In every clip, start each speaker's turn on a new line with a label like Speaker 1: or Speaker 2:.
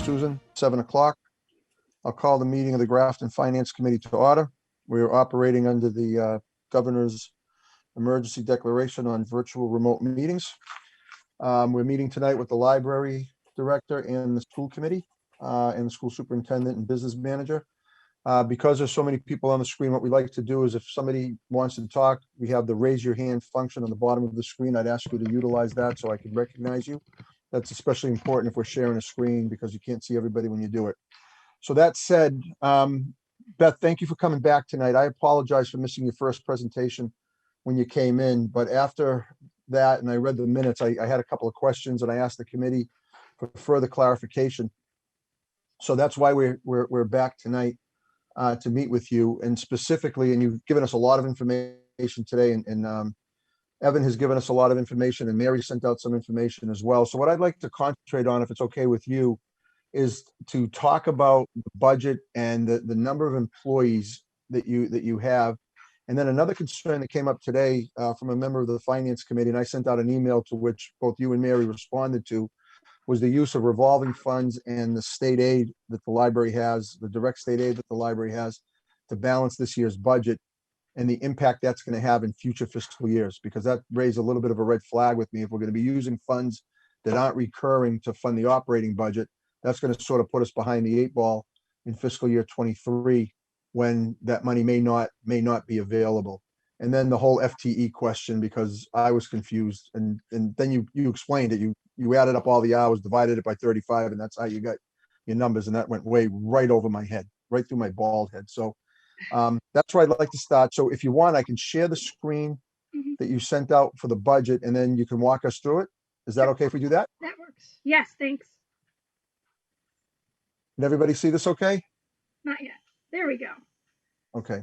Speaker 1: Susan, 7 o'clock. I'll call the meeting of the Grafton Finance Committee to order. We are operating under the governor's emergency declaration on virtual remote meetings. We're meeting tonight with the library director and the school committee and the school superintendent and business manager. Because there's so many people on the screen, what we like to do is if somebody wants to talk, we have the raise your hand function on the bottom of the screen. I'd ask you to utilize that so I can recognize you. That's especially important if we're sharing a screen because you can't see everybody when you do it. So that said, Beth, thank you for coming back tonight. I apologize for missing your first presentation when you came in, but after that, and I read the minutes, I had a couple of questions and I asked the committee for further clarification. So that's why we're back tonight to meet with you, and specifically, and you've given us a lot of information today, and Evan has given us a lot of information, and Mary sent out some information as well. So what I'd like to concentrate on, if it's okay with you, is to talk about the budget and the number of employees that you have. And then another concern that came up today from a member of the finance committee, and I sent out an email to which both you and Mary responded to, was the use of revolving funds and the state aid that the library has, the direct state aid that the library has to balance this year's budget, and the impact that's going to have in future fiscal years, because that raised a little bit of a red flag with me. If we're going to be using funds that aren't recurring to fund the operating budget, that's going to sort of put us behind the 8 ball in fiscal year 23 when that money may not be available. And then the whole FTE question, because I was confused, and then you explained it. You added up all the hours, divided it by 35, and that's how you got your numbers, and that went right over my head, right through my bald head. So that's where I'd like to start. So if you want, I can share the screen that you sent out for the budget, and then you can walk us through it. Is that okay if we do that?
Speaker 2: That works. Yes, thanks.
Speaker 1: Did everybody see this okay?
Speaker 2: Not yet. There we go.
Speaker 1: Okay.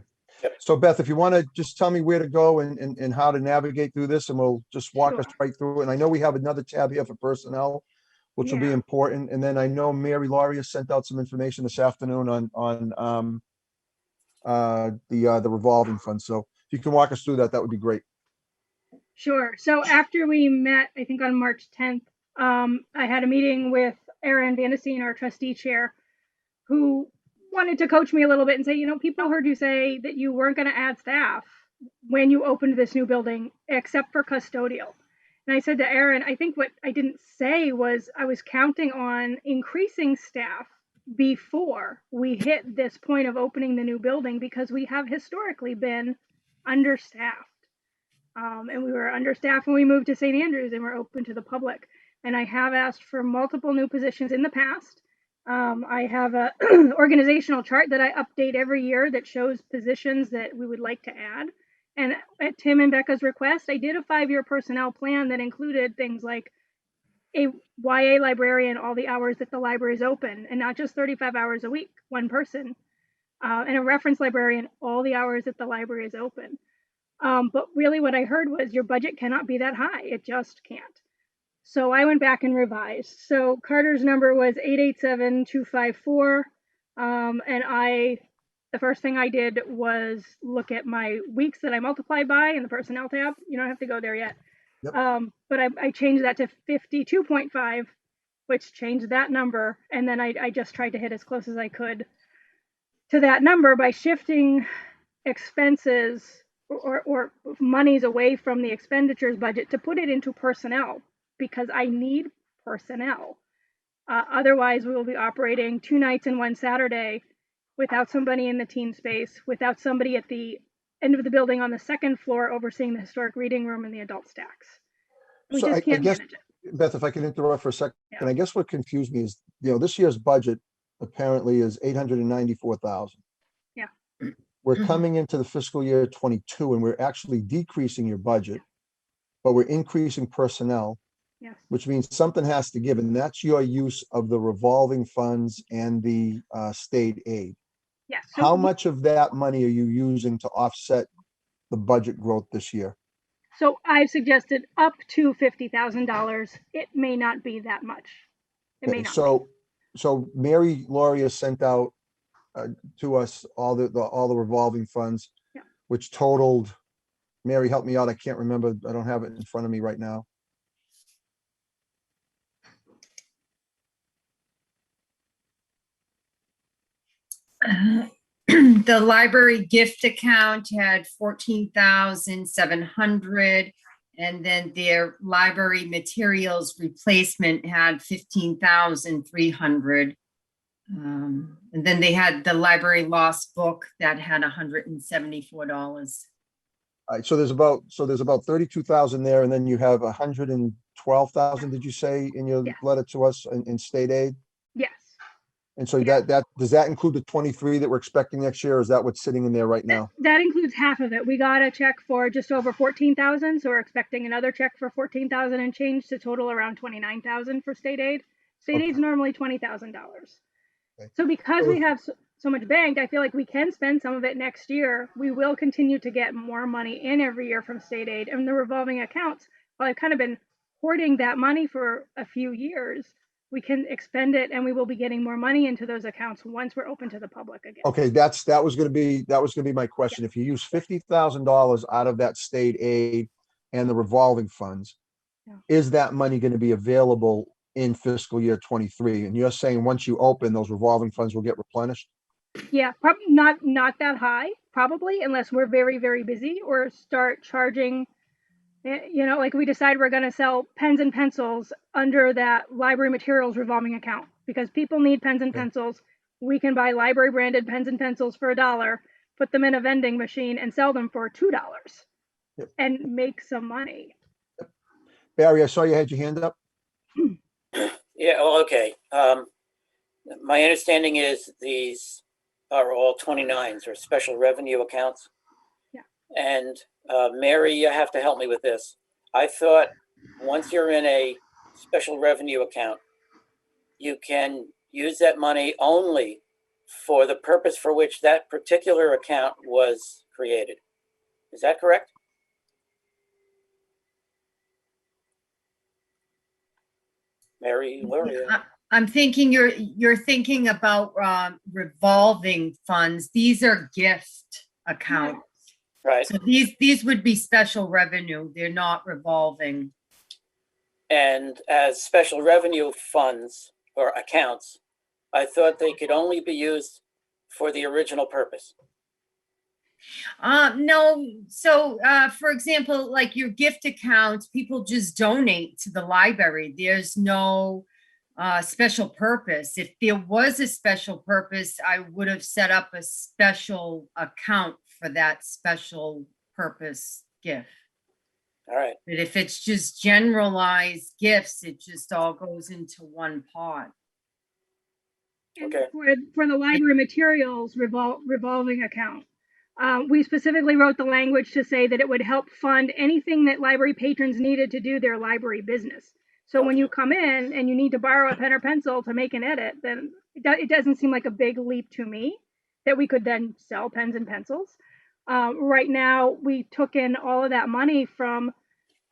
Speaker 1: So Beth, if you want to just tell me where to go and how to navigate through this, and we'll just walk us right through it. And I know we have another tab here for personnel, which will be important. And then I know Mary Laurie has sent out some information this afternoon on the revolving fund. So if you can walk us through that, that would be great.
Speaker 2: Sure. So after we met, I think on March 10th, I had a meeting with Erin Vandestein, our trustee chair, who wanted to coach me a little bit and say, you know, people heard you say that you weren't going to add staff when you opened this new building, except for custodial. And I said to Erin, I think what I didn't say was I was counting on increasing staff before we hit this point of opening the new building, because we have historically been understaffed. And we were understaffed when we moved to St. Andrews and we're open to the public. And I have asked for multiple new positions in the past. I have a organizational chart that I update every year that shows positions that we would like to add. And at Tim and Becca's request, I did a 5-year personnel plan that included things like a YA librarian all the hours that the library is open, and not just 35 hours a week, one person, and a reference librarian all the hours that the library is open. But really what I heard was your budget cannot be that high. It just can't. So I went back and revised. So Carter's number was 887,254. And the first thing I did was look at my weeks that I multiplied by in the personnel tab. You don't have to go there yet. Yep. But I changed that to 52.5, which changed that number. And then I just tried to hit as close as I could to that number by shifting expenses or monies away from the expenditures budget to put it into personnel, because I need personnel. Otherwise, we will be operating 2 nights and 1 Saturday without somebody in the teen space, without somebody at the end of the building on the 2nd floor overseeing the historic reading room and the adult stacks. We just can't manage it.
Speaker 1: Beth, if I can interrupt for a second, and I guess what confused me is, this year's budget apparently is $894,000.
Speaker 2: Yeah.
Speaker 1: We're coming into the fiscal year 22, and we're actually decreasing your budget, but we're increasing personnel.
Speaker 2: Yes.
Speaker 1: Which means something has to give, and that's your use of the revolving funds and the state aid.
Speaker 2: Yes.
Speaker 1: So how much of that money are you using to offset the budget growth this year?
Speaker 2: So I've suggested up to $50,000. It may not be that much. It may not.
Speaker 1: So Mary Laurie has sent out to us all the revolving funds, which totaled. Mary, help me out. I can't remember. I don't have it in front of me right now.
Speaker 3: The library gift account had 14,700, and then their library materials replacement had 15,300. And then they had the library lost book that had $174.
Speaker 1: All right, so there's about 32,000 there, and then you have 112,000, did you say in your
Speaker 2: Yes.
Speaker 1: letter to us in state aid?
Speaker 2: Yes.
Speaker 1: And so
Speaker 2: Yeah.
Speaker 1: that does that include the 23 that we're expecting next year, or is that what's sitting in there right now?
Speaker 2: That includes half of it. We got a check for just over 14,000, so we're expecting another check for 14,000 and change to total around 29,000 for state aid. State
Speaker 1: Okay.
Speaker 2: aid's normally $20,000.
Speaker 1: Okay.
Speaker 2: So because
Speaker 1: So
Speaker 2: we have so much banked, I feel like we can spend some of it next year. We will continue to get more money in every year from state aid, and the revolving accounts. Well, I've kind of been hoarding that money for a few years. We can expend it, and we will be getting more money into those accounts once we're open to the public again.
Speaker 1: Okay, that was gonna be my question. If you use $50,000 out of that state aid and the revolving funds,
Speaker 2: Yeah.
Speaker 1: is that money gonna be available in fiscal year 23? And you're saying once you open, those revolving funds will get replenished?
Speaker 2: Yeah, probably not that high, probably, unless we're very, very busy or start charging. Like we decide we're going to sell pens and pencils under that library materials revolving account because people need pens and
Speaker 1: Okay.
Speaker 2: pencils. We can buy library branded pens and pencils for $1, put them in a vending machine and sell them for $2
Speaker 1: Yep.
Speaker 2: and make some money.
Speaker 1: Barry, I saw you had your hand up.
Speaker 4: Yeah, well, okay. My understanding is these are all 29s or special revenue accounts.
Speaker 2: Yeah.
Speaker 4: And Mary, you have to help me with this. I thought once you're in a special revenue account, you can use that money only for the purpose for which that particular account was created. Is that correct? Mary, where are you?
Speaker 3: I'm thinking you're thinking about revolving funds. These are gift accounts.
Speaker 4: Right.
Speaker 3: So these would be special revenue. They're not revolving.
Speaker 4: And as special revenue funds or accounts, I thought they could only be used for the original purpose.
Speaker 3: No. So, for example, like your gift accounts, people just donate to the library. There's no special purpose. If there was a special purpose, I would have set up a special account for that special purpose gift.
Speaker 4: All right.
Speaker 3: But if it's just generalized gifts, it just all goes into one pot.
Speaker 4: Okay.
Speaker 2: For the library materials revolving account, we specifically wrote the language to say that it would help fund anything that library patrons needed to do their library business. So when you come in and you need to borrow a pen or pencil to make an edit, then it doesn't seem like a big leap to me that we could then sell pens and pencils. Right now, we took in all of that money from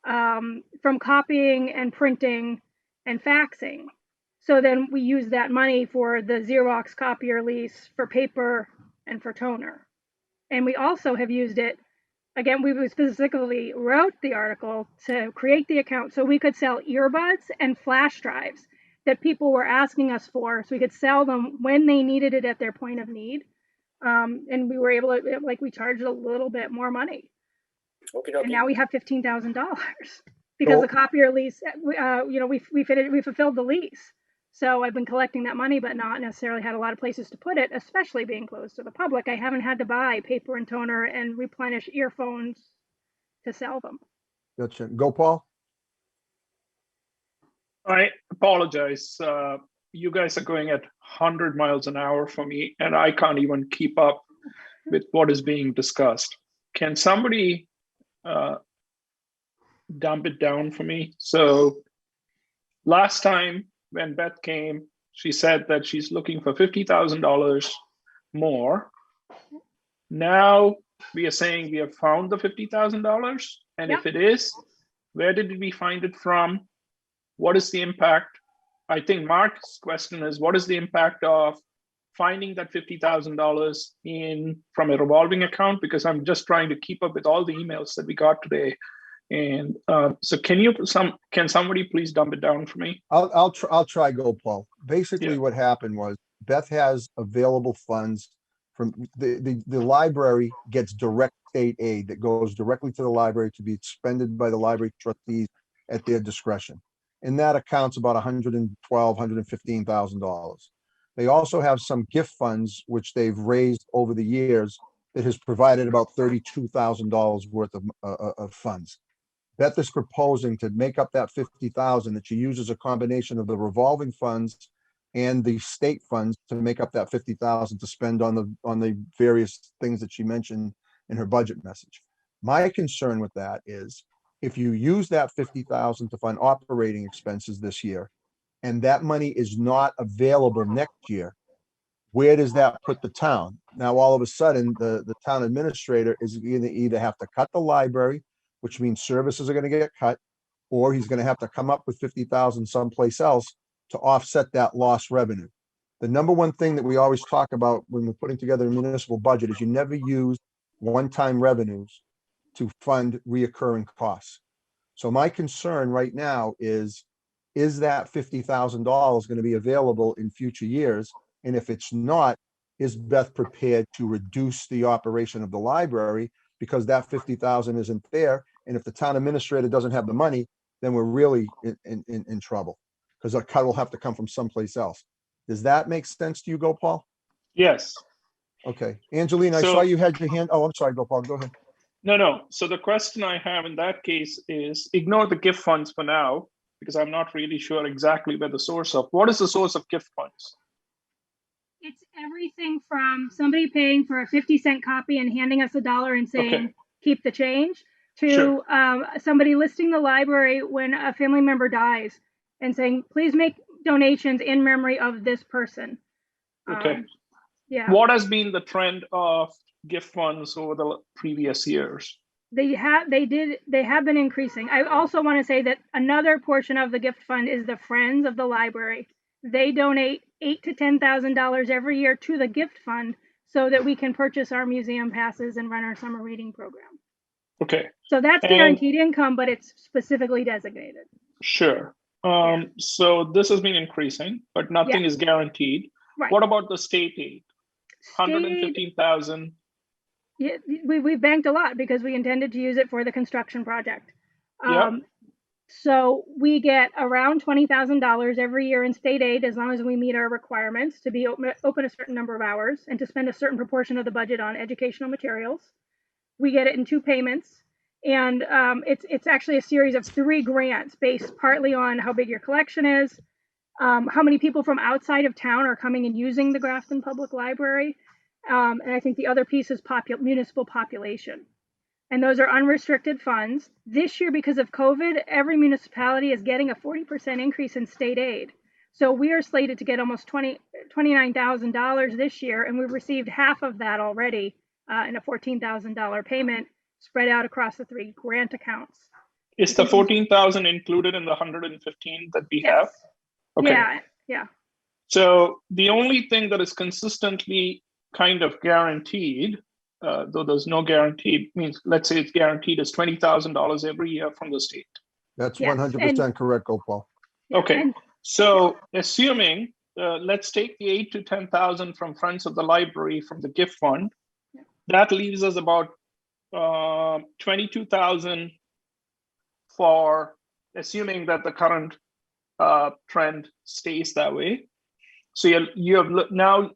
Speaker 2: copying and printing and faxing. So then we use that money for the Xerox copier lease, for paper, and for toner. And we also have used it, again, we specifically wrote the article to create the account so we could sell earbuds and flash drives that people were asking us for, so we could sell them when they needed it at their point of need. And we were able to, like, we charged a little bit more money.
Speaker 4: Okay.
Speaker 2: And now we have $15,000 because the copier lease, we fulfilled the lease. So I've been collecting that money, but not necessarily had a lot of places to put it, especially being closed to the public. I haven't had to buy paper and toner and replenish earphones to sell them.
Speaker 1: Gotcha. Go, Paul.
Speaker 5: I apologize. You guys are going at 100 miles an hour for me, and I can't even keep up with what is being discussed. Can somebody dump it down for me? So last time when Beth came, she said that she's looking for $50,000 more. Now we are saying we have found the $50,000. And
Speaker 2: Yep.
Speaker 5: if it is, where did we find it from? What is the impact? I think Mark's question is, what is the impact of finding that $50,000 from a revolving account? Because I'm just trying to keep up with all the emails that we got today. And so can somebody please dump it down for me?
Speaker 1: I'll try, Go, Paul. Basically,
Speaker 5: Yeah.
Speaker 1: what happened was Beth has available funds from the library gets direct state aid that goes directly to the library to be expended by the library trustees at their discretion. And that accounts about $115,000. They also have some gift funds, which they've raised over the years, that has provided about $32,000 worth of funds. Beth is proposing to make up that 50,000 that she uses a combination of the revolving funds and the state funds to make up that 50,000 to spend on the various things that she mentioned in her budget message. My concern with that is if you use that 50,000 to fund operating expenses this year, and that money is not available next year, where does that put the town? Now, all of a sudden, the town administrator is going to either have to cut the library, which means services are going to get cut, or he's going to have to come up with 50,000 someplace else to offset that lost revenue. The number one thing that we always talk about when we're putting together a municipal budget is you never use one-time revenues to fund reoccurring costs. So my concern right now is that $50,000 going to be available in future years? And if it's not, is Beth prepared to reduce the operation of the library because that 50,000 isn't there? And if the town administrator doesn't have the money, then we're really in trouble because a cut will have to come from someplace else. Does that make sense to you, Gopal?
Speaker 5: Yes.
Speaker 1: Okay. Angelina, I
Speaker 5: So-
Speaker 1: saw you had your hand. Oh, I'm sorry, Gopal. Go ahead.
Speaker 5: No. So the question I have in that case is ignore the gift funds for now, because I'm not really sure exactly where the source of, what is the source of gift funds?
Speaker 2: It's everything from somebody paying for a 50-cent copy and handing us $1 and saying,
Speaker 5: Okay.
Speaker 2: keep the change, to
Speaker 5: Sure.
Speaker 2: somebody listing the library when a family member dies and saying, please make donations in memory of this person.
Speaker 5: Okay.
Speaker 2: Yeah.
Speaker 5: What has been the trend of gift funds over the previous years?
Speaker 2: They have been increasing. I also want to say that another portion of the gift fund is the Friends of the Library. They donate $8,000 to $10,000 every year to the gift fund so that we can purchase our museum passes and run our summer reading program.
Speaker 5: Okay.
Speaker 2: So that's
Speaker 5: And-
Speaker 2: guaranteed income, but it's specifically designated.
Speaker 5: Sure. So this has been increasing, but nothing
Speaker 2: Yeah.
Speaker 5: is guaranteed.
Speaker 2: Right.
Speaker 5: What about the state aid?
Speaker 2: State,
Speaker 5: 115,000.
Speaker 2: yeah, we banked a lot because we intended to use it for the construction project.
Speaker 5: Yeah.
Speaker 2: So we get around $20,000 every year in state aid as long as we meet our requirements to be open a certain number of hours and to spend a certain proportion of the budget on educational materials. We get it in 2 payments, and it's actually a series of 3 grants based partly on how big your collection is, how many people from outside of town are coming and using the Grafton Public Library, and I think the other piece is municipal population. And those are unrestricted funds. This year, because of COVID, every municipality is getting a 40% increase in state aid. So we are slated to get almost $29,000 this year, and we've received half of that already in a $14,000 payment spread out across the 3 grant accounts.
Speaker 5: Is the 14,000 included in the 115 that we have?
Speaker 2: Yes.
Speaker 5: Okay.
Speaker 2: Yeah.
Speaker 5: So the only thing that is consistently kind of guaranteed, though there's no guarantee, means let's say it's guaranteed is $20,000 every year from the state.
Speaker 1: That's
Speaker 2: Yes,
Speaker 1: 100% correct, Gopal.
Speaker 2: Yeah,
Speaker 5: Okay.
Speaker 2: and-
Speaker 5: So assuming, let's take the 8 to 10,000 from Friends of the Library from the gift fund, that leaves us about 22,000 for assuming that the current trend stays that way. So you have now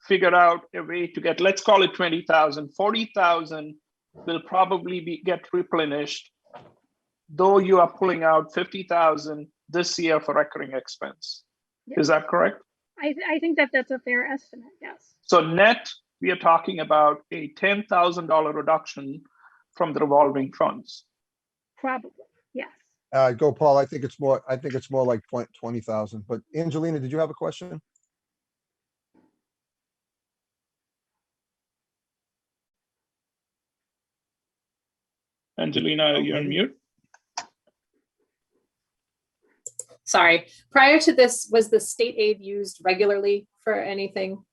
Speaker 5: figured out a way to get, let's call it 20,000. 40,000 will probably get replenished, though you are pulling out 50,000 this year for recurring expense.
Speaker 2: Yeah.
Speaker 5: Is that correct?
Speaker 2: I think that's a fair estimate, yes.
Speaker 5: So net, we are talking about a $10,000 reduction from the revolving funds.
Speaker 2: Probably, yes.
Speaker 1: Gopal, I think it's more like 20,000, but Angelina, did you have a question?
Speaker 5: Angelina, you're on mute.
Speaker 6: Sorry, prior to this, was the state aid used regularly for anything?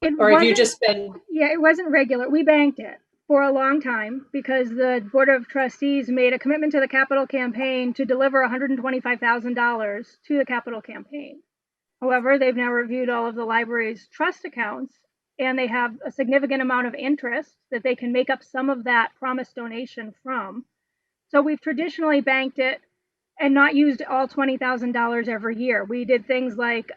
Speaker 6: Or have you
Speaker 2: wasn't-
Speaker 6: just been,
Speaker 2: Yeah, it wasn't regular. We banked it for a long time because the Board of Trustees made a commitment to the capital campaign to deliver $125,000 to the capital campaign. However, they've now reviewed all of the library's trust accounts and they have a significant amount of interest that they can make up some of that promised donation from. So we've traditionally banked it and not used all $20,000 every year. We did things like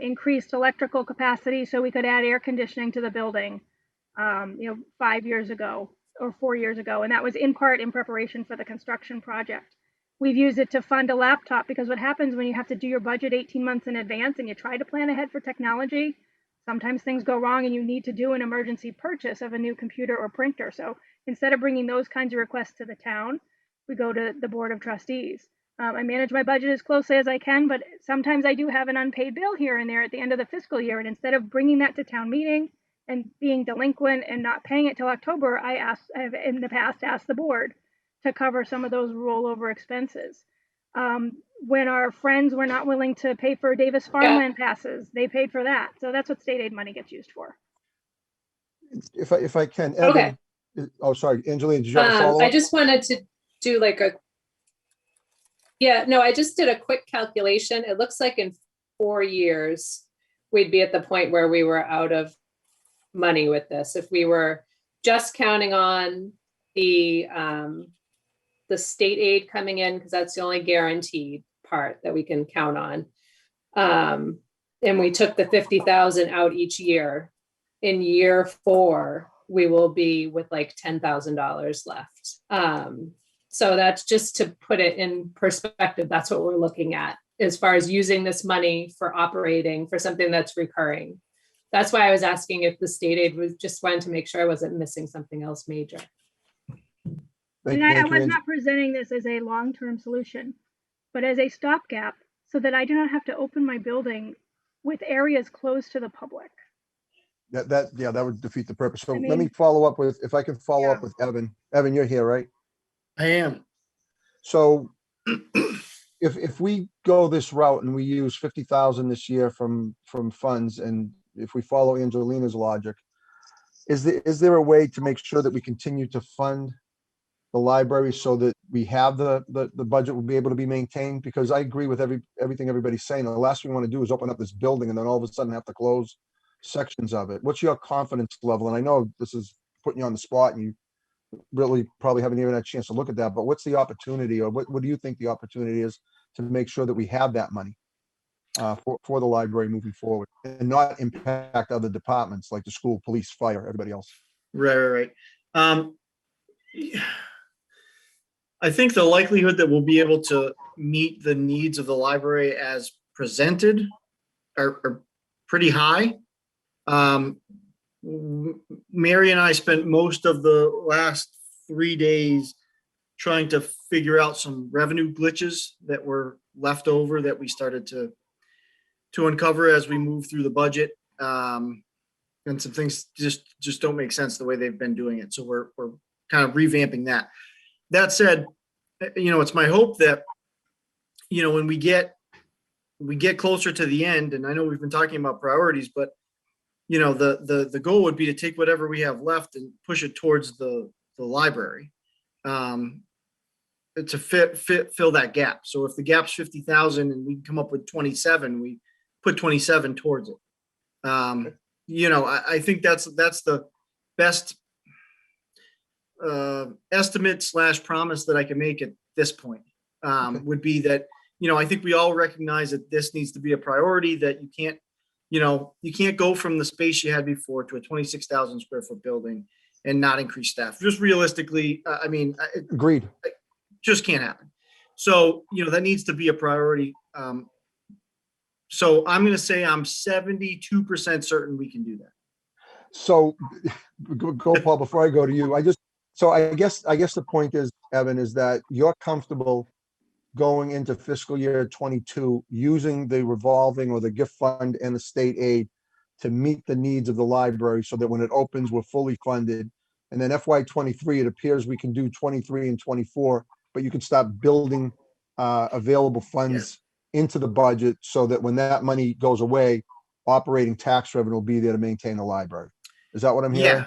Speaker 2: increased electrical capacity so we could add air conditioning to the building, 5 years ago or 4 years ago. And that was in part in preparation for the construction project. We've used it to fund a laptop because what happens when you have to do your budget 18 months in advance and you try to plan ahead for technology, sometimes things go wrong and you need to do an emergency purchase of a new computer or printer. So instead of bringing those kinds of requests to the town, we go to the Board of Trustees. I manage my budget as closely as I can, but sometimes I do have an unpaid bill here and there at the end of the fiscal year. And instead of bringing that to town meeting and being delinquent and not paying it till October, I have in the past asked the board to cover some of those rollover expenses. When our friends were not willing to pay for Davis farmland passes, they paid for that. So that's what state aid money gets used for.
Speaker 1: If I can,
Speaker 6: Okay.
Speaker 1: Evan, oh, sorry, Angelina, did you have a follow-up?
Speaker 6: I just wanted to do like I just did a quick calculation. It looks like in 4 years, we'd be at the point where we were out of money with this. If we were just counting on the state aid coming in, because that's the only guaranteed part that we can count on. And we took the 50,000 out each year. In year 4, we will be with like $10,000 left. So that's just to put it in perspective. That's what we're looking at as far as using this money for operating for something that's recurring. That's why I was asking if the state aid was just wanted to make sure I wasn't missing something else major.
Speaker 2: And I was not presenting this as a long-term solution, but as a stopgap so that I do not have to open my building with areas closed to the public.
Speaker 1: That would defeat the purpose. So
Speaker 2: I
Speaker 1: let me
Speaker 2: mean,
Speaker 1: follow up with, if I can follow
Speaker 2: Yeah.
Speaker 1: up with Evan. Evan, you're here, right?
Speaker 7: I am.
Speaker 1: So if we go this route and we use 50,000 this year from funds, and if we follow Angelina's logic, is there a way to make sure that we continue to fund the library so that we have the budget will be able to be maintained? Because I agree with everything everybody's saying. The last thing we want to do is open up this building and then all of a sudden have to close sections of it. What's your confidence level? And I know this is putting you on the spot and you really probably haven't even had a chance to look at that, but what's the opportunity, or what do you think the opportunity is to make sure that we have that money for the library moving forward and not impact other departments like the school, police, fire, everybody else?
Speaker 7: Right. I think the likelihood that we'll be able to meet the needs of the library as presented are pretty high. Mary and I spent most of the last 3 days trying to figure out some revenue glitches that were left over that we started to uncover as we move through the budget. And some things just don't make sense the way they've been doing it. So we're kind of revamping that. That said, it's my hope that, when we get closer to the end, and I know we've been talking about priorities, but the goal would be to take whatever we have left and push it towards the library to fill that gap. So if the gap's 50,000 and we come up with 27, we put 27 towards it. I think that's the best estimate / promise that I can make at this point. Would be that, I think we all recognize that this needs to be a priority, that you can't go from the space you had before to a 26,000 square foot building and not increase staff. Just realistically,
Speaker 1: Agreed.
Speaker 7: It just can't happen. So, that needs to be a priority. So I'm going to say I'm 72% certain we can do that.
Speaker 1: So go Paul, before I go to you, I guess the point is, Evan, is that you're comfortable going into fiscal year 22 using the revolving or the gift fund and the state aid to meet the needs of the library so that when it opens, we're fully funded. And then FY 23, it appears we can do 23 and 24, but you can start building available funds into the budget so that when that money goes away, operating tax revenue will be there to maintain the library. Is that what I'm hearing?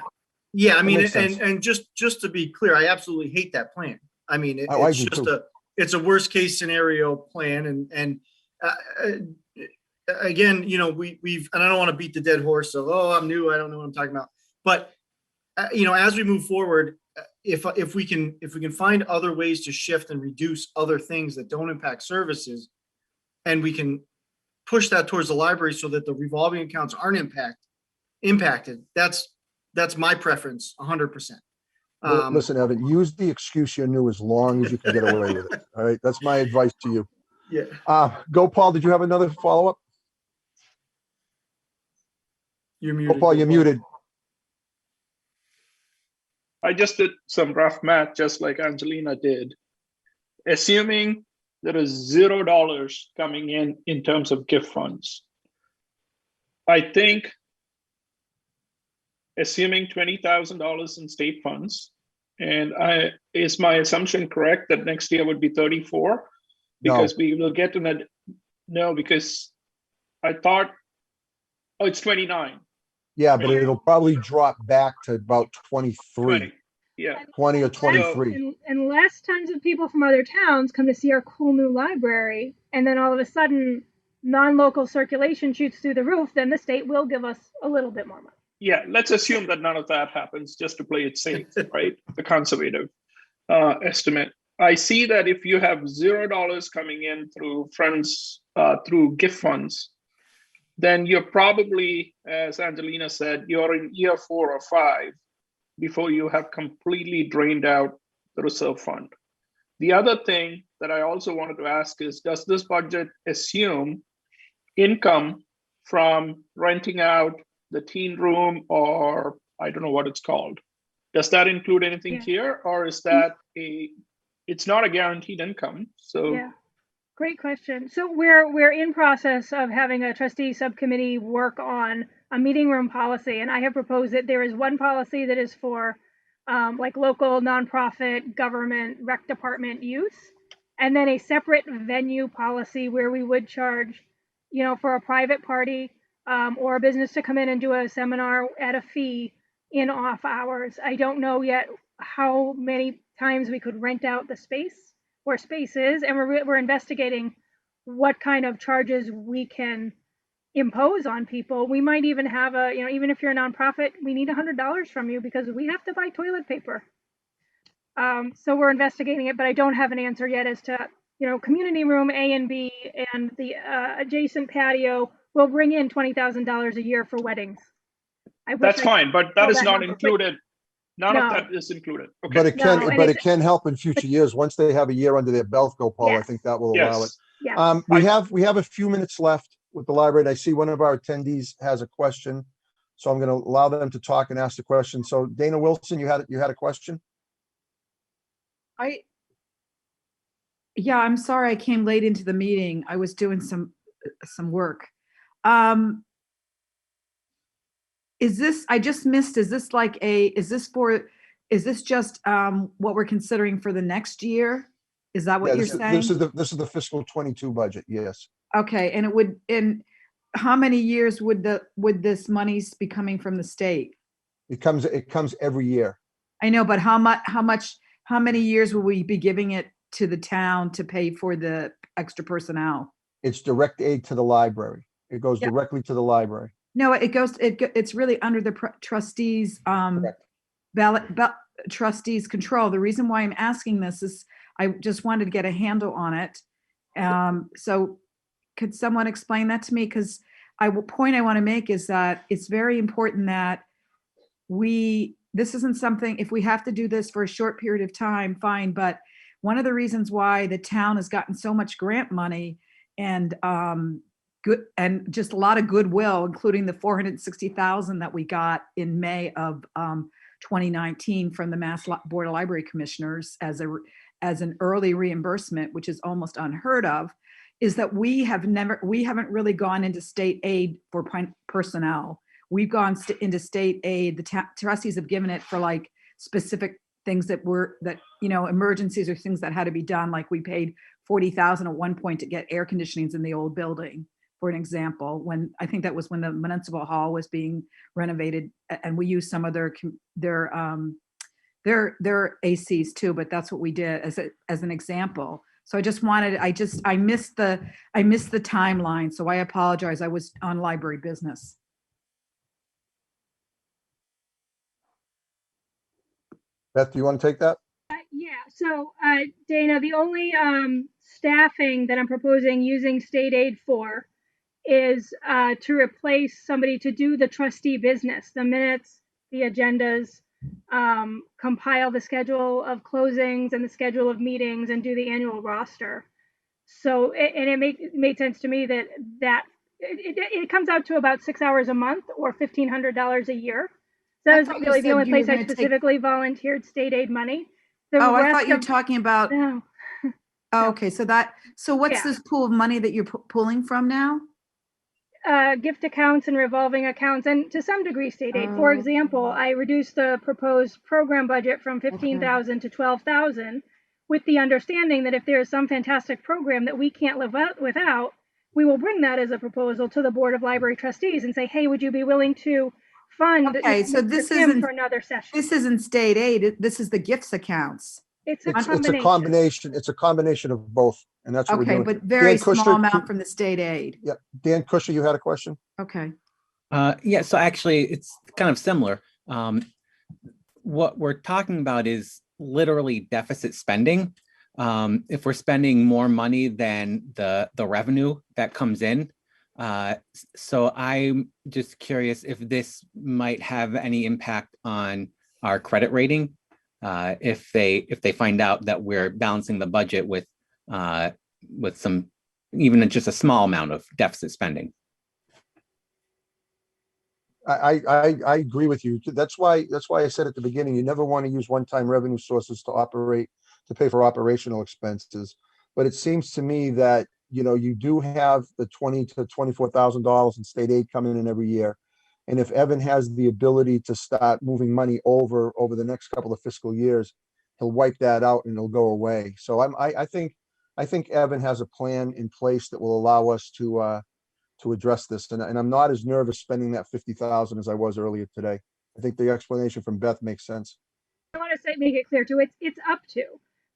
Speaker 7: Yeah.
Speaker 1: That
Speaker 7: And just to be clear, I absolutely hate that plan.
Speaker 1: I do too.
Speaker 7: It's a worst case scenario plan. And again, we've, and I don't want to beat the dead horse of, oh, I'm new, I don't know what I'm talking about. But, as we move forward, if we can find other ways to shift and reduce other things that don't impact services, and we can push that towards the library so that the revolving accounts aren't impacted, that's my preference, 100%.
Speaker 1: Listen, Evan, use the excuse you're new as long as you can get away with it. All right, that's my advice to you.
Speaker 7: Yeah.
Speaker 1: Gopal, did you have another follow-up?
Speaker 7: You're muted.
Speaker 1: Gopal, you're muted.
Speaker 5: I just did some rough math, just like Angelina did. Assuming there is $0 coming in terms of gift funds, I think assuming $20,000 in state funds, and is my assumption correct that next year would be 34? Because we will get in because I thought, it's 29.
Speaker 1: Yeah, but it'll probably drop back to about 23.
Speaker 5: 20. Yeah.
Speaker 1: 20 or 23.
Speaker 2: Unless tons of people from other towns come to see our cool new library, and then all of a sudden non-local circulation shoots through the roof, then the state will give us a little bit more money.
Speaker 5: Yeah, let's assume that none of that happens just to play it safe, right? The conservative estimate. I see that if you have $0 coming in through funds, through gift funds, then you're probably, as Angelina said, you're in year 4 or 5 before you have completely drained out the reserve fund. The other thing that I also wanted to ask is, does this budget assume income from renting out the teen room, or I don't know what it's called? Does that include anything here, or is that it's not a guaranteed income? So
Speaker 2: yeah, great question. So we're in process of having a trustee subcommittee work on a meeting room policy, and I have proposed that there is one policy that is for like local nonprofit government rec department use, and then a separate venue policy where we would charge, for a private party or a business to come in and do a seminar at a fee in off hours. I don't know yet how many times we could rent out the space where space is, and we're investigating what kind of charges we can impose on people. We might even have even if you're a nonprofit, we need $100 from you because we have to buy toilet paper. So we're investigating it, but I don't have an answer yet as to, community room A and B and the adjacent patio will bring in $20,000 a year for weddings.
Speaker 5: That's fine, but that is not included. None of that is included. Okay.
Speaker 1: But it can help in future years. Once they have a year under their belt, Gopal, I think that will allow it.
Speaker 2: Yeah.
Speaker 1: We have a few minutes left with the library, and I see one of our attendees has a question, so I'm going to allow them to talk and ask the question. So Dana Wilson, you had a question?
Speaker 8: Yeah, I'm sorry I came late into the meeting. I was doing some work. Is this, I just missed, is this just what we're considering for the next year? Is that what you're saying?
Speaker 1: This is the fiscal 22 budget, yes.
Speaker 8: Okay, and in how many years would this monies be coming from the state?
Speaker 1: It comes every year.
Speaker 8: I know, but how many years will we be giving it to the town to pay for the extra personnel?
Speaker 1: It's direct aid to the library. It goes directly to the library.
Speaker 8: No, it's really under the trustees, trustees control. The reason why I'm asking this is I just wanted to get a handle on it. So could someone explain that to me? Because point I want to make is that it's very important that this isn't something, if we have to do this for a short period of time, fine. But one of the reasons why the town has gotten so much grant money and just a lot of goodwill, including the $460,000 that we got in May of 2019 from the Mass Board of Library Commissioners as an early reimbursement, which is almost unheard of, is that we haven't really gone into state aid for personnel. We've gone into state aid. The trustees have given it for like specific things that emergencies or things that had to be done. Like we paid $40,000 at one point to get air conditionings in the old building, for an example, when I think that was when the municipal hall was being renovated, and we used some of their ACs too, but that's what we did as an example. So I just wanted, I missed the timeline. So I apologize. I was on library business.
Speaker 1: Beth, do you want to take that?
Speaker 2: Yeah, so Dana, the only staffing that I'm proposing using state aid for is to replace somebody to do the trustee business, the minutes, the agendas, compile the schedule of closings and the schedule of meetings and do the annual roster. So, and it made sense to me that it comes out to about 6 hours a month or $1,500 a year. So that was
Speaker 8: thought you
Speaker 2: really the
Speaker 8: said
Speaker 2: only
Speaker 8: you were
Speaker 2: place I
Speaker 8: gonna take-
Speaker 2: specifically volunteered state aid money. The
Speaker 8: Oh, I
Speaker 2: rest
Speaker 8: thought you were
Speaker 2: of-
Speaker 8: talking about,
Speaker 2: No.
Speaker 8: oh, okay, so what's
Speaker 2: Yeah.
Speaker 8: this pool of money that you're pulling from now?
Speaker 2: Gift accounts and revolving accounts, and to some degree state aid. For
Speaker 8: Oh.
Speaker 2: example, I reduced the proposed program budget from 15,000 to 12,000 with the understanding that if there is some fantastic program that we can't live without, we will bring that as a proposal to the Board of Library Trustees and say, hey, would you be willing to fund
Speaker 8: Okay, so this
Speaker 2: Tim
Speaker 8: isn't-
Speaker 2: for another session?
Speaker 8: This isn't state aid, this is the gifts accounts.
Speaker 2: It's a
Speaker 1: It's a
Speaker 2: combination.
Speaker 1: combination. It's a combination of both, and that's what we're
Speaker 8: Okay,
Speaker 1: doing.
Speaker 8: but very
Speaker 1: Dan Kushner,
Speaker 8: small amount from the state aid.
Speaker 1: Yeah, Dan Kusher, you had a question?
Speaker 8: Okay.
Speaker 9: Yeah, so actually it's kind of similar. What we're talking about is literally deficit spending. If we're spending more money than the revenue that comes in. So I'm just curious if this might have any impact on our credit rating. If they find out that we're balancing the budget with some, even just a small amount of deficit spending.
Speaker 1: I agree with you. That's why I said at the beginning, you never want to use one-time revenue sources to pay for operational expenses. But it seems to me that, you do have the $20,000 to $24,000 in state aid coming in every year. And if Evan has the ability to start moving money over the next couple of fiscal years, he'll wipe that out and it'll go away. So I think Evan has a plan in place that will allow us to address this. And I'm not as nervous spending that 50,000 as I was earlier today. I think the explanation from Beth makes sense.
Speaker 2: I want to make it clear too, it's up to.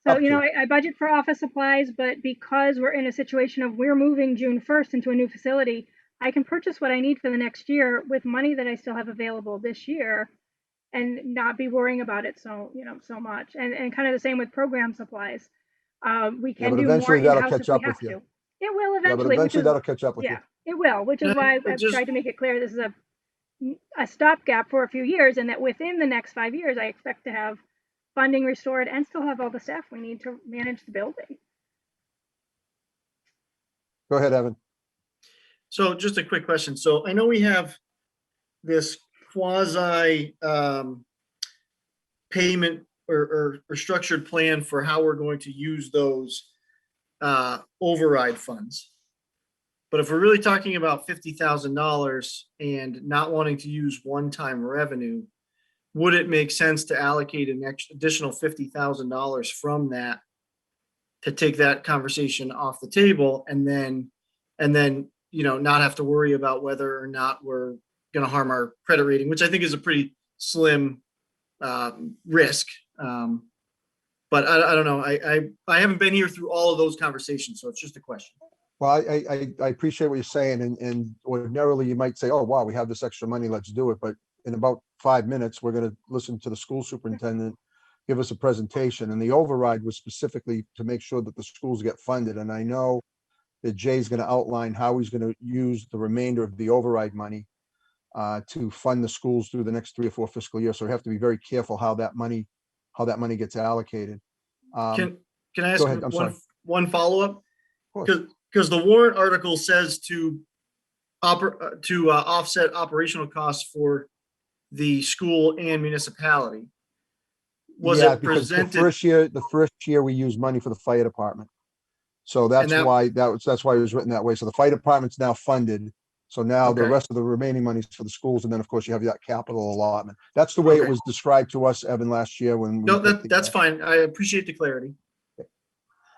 Speaker 2: So,
Speaker 1: Up to.
Speaker 2: I budget for office supplies, but because we're in a situation of we're moving June 1st into a new facility, I can purchase what I need for the next year with money that I still have available this year and not be worrying about it so much. And kind of the same with program supplies. We can
Speaker 1: but
Speaker 2: do more
Speaker 1: eventually that'll
Speaker 2: in-house if
Speaker 1: catch
Speaker 2: we
Speaker 1: up
Speaker 2: have
Speaker 1: with you.
Speaker 2: to. It will
Speaker 1: Yeah, but
Speaker 2: eventually.
Speaker 1: eventually that'll catch up with you.
Speaker 2: Yeah, it will, which is
Speaker 7: Yeah,
Speaker 2: why
Speaker 7: I
Speaker 2: I've
Speaker 7: just-
Speaker 2: tried to make it clear this is a stopgap for a few years, and that within the next 5 years, I expect to have funding restored and still have all the staff we need to manage the building.
Speaker 1: Go ahead, Evan.
Speaker 7: So just a quick question. So I know we have this quasi payment or structured plan for how we're going to use those override funds. But if we're really talking about $50,000 and not wanting to use one-time revenue, would it make sense to allocate an additional $50,000 from that to take that conversation off the table and then not have to worry about whether or not we're going to harm our credit rating, which I think is a pretty slim risk. But I don't know. I haven't been here through all of those conversations, so it's just a question.
Speaker 1: Well, I appreciate what you're saying, and ordinarily you might say, oh, wow, we have this extra money, let's do it. But in about 5 minutes, we're going to listen to the school superintendent give us a presentation. And the override was specifically to make sure that the schools get funded. And I know that Jay's going to outline how he's going to use the remainder of the override money to fund the schools through the next 3 or 4 fiscal years. So we have to be very careful how that money gets allocated.
Speaker 7: Can I ask
Speaker 1: go ahead, I'm sorry.
Speaker 7: one follow-up?
Speaker 1: Of course.
Speaker 7: Because the warrant article says to offset operational costs for the school and municipality. Was
Speaker 1: Yeah,
Speaker 7: it
Speaker 1: because
Speaker 7: presented?
Speaker 1: the first year we used money for the fire department. So that's why it was written that way. So the fire department's now funded. So now the
Speaker 7: Okay.
Speaker 1: rest of the remaining money is for the schools. And then of course you have that capital allotment. That's the way it
Speaker 7: Okay.
Speaker 1: was described to us, Evan, last year when.
Speaker 7: No, that's fine. I appreciate the clarity.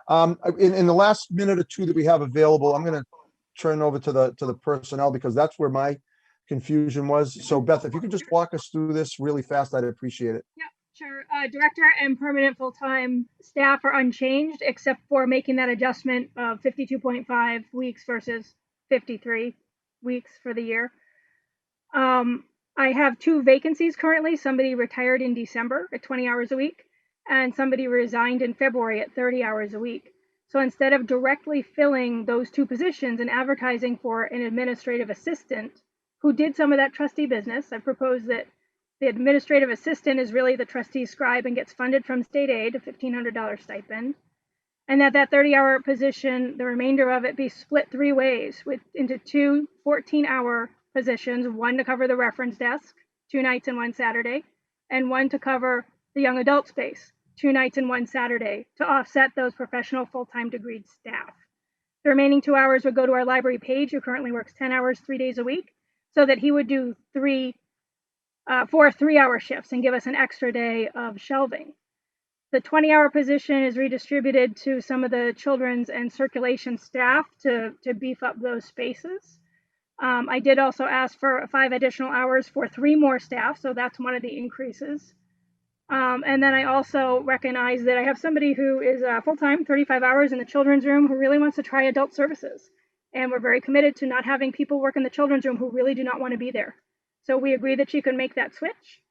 Speaker 1: In the last minute or two that we have available, I'm going to turn over to the personnel because that's where my confusion was. So Beth, if you could just walk us through this really fast, I'd appreciate it.
Speaker 2: Director and permanent full-time staff are unchanged, except for making that adjustment of 52.5 weeks versus 53 weeks for the year. I have 2 vacancies currently. Somebody retired in December at 20 hours a week, and somebody resigned in February at 30 hours a week. So instead of directly filling those 2 positions and advertising for an administrative assistant who did some of that trustee business, I propose that the administrative assistant is really the trustee scribe and gets funded from state aid, a $1,500 stipend. And that 30-hour position, the remainder of it be split 3 ways into 2 14-hour positions, 1 to cover the reference desk, 2 nights and 1 Saturday, and 1 to cover the young adult space, 2 nights and 1 Saturday, to offset those professional full-time degreed staff. The remaining 2 hours would go to our library page, who currently works 10 hours, 3 days a week, so that he would do 4 3-hour shifts and give us an extra day of shelving. The 20-hour position is redistributed to some of the children's and circulation staff to beef up those spaces. I did also ask for 5 additional hours for 3 more staff, so that's one of the increases. And then I also recognize that I have somebody who is full-time, 35 hours in the children's room, who really wants to try adult services. And we're very committed to not having people work in the children's room who really do not want to be there. So we agree that she can make that switch.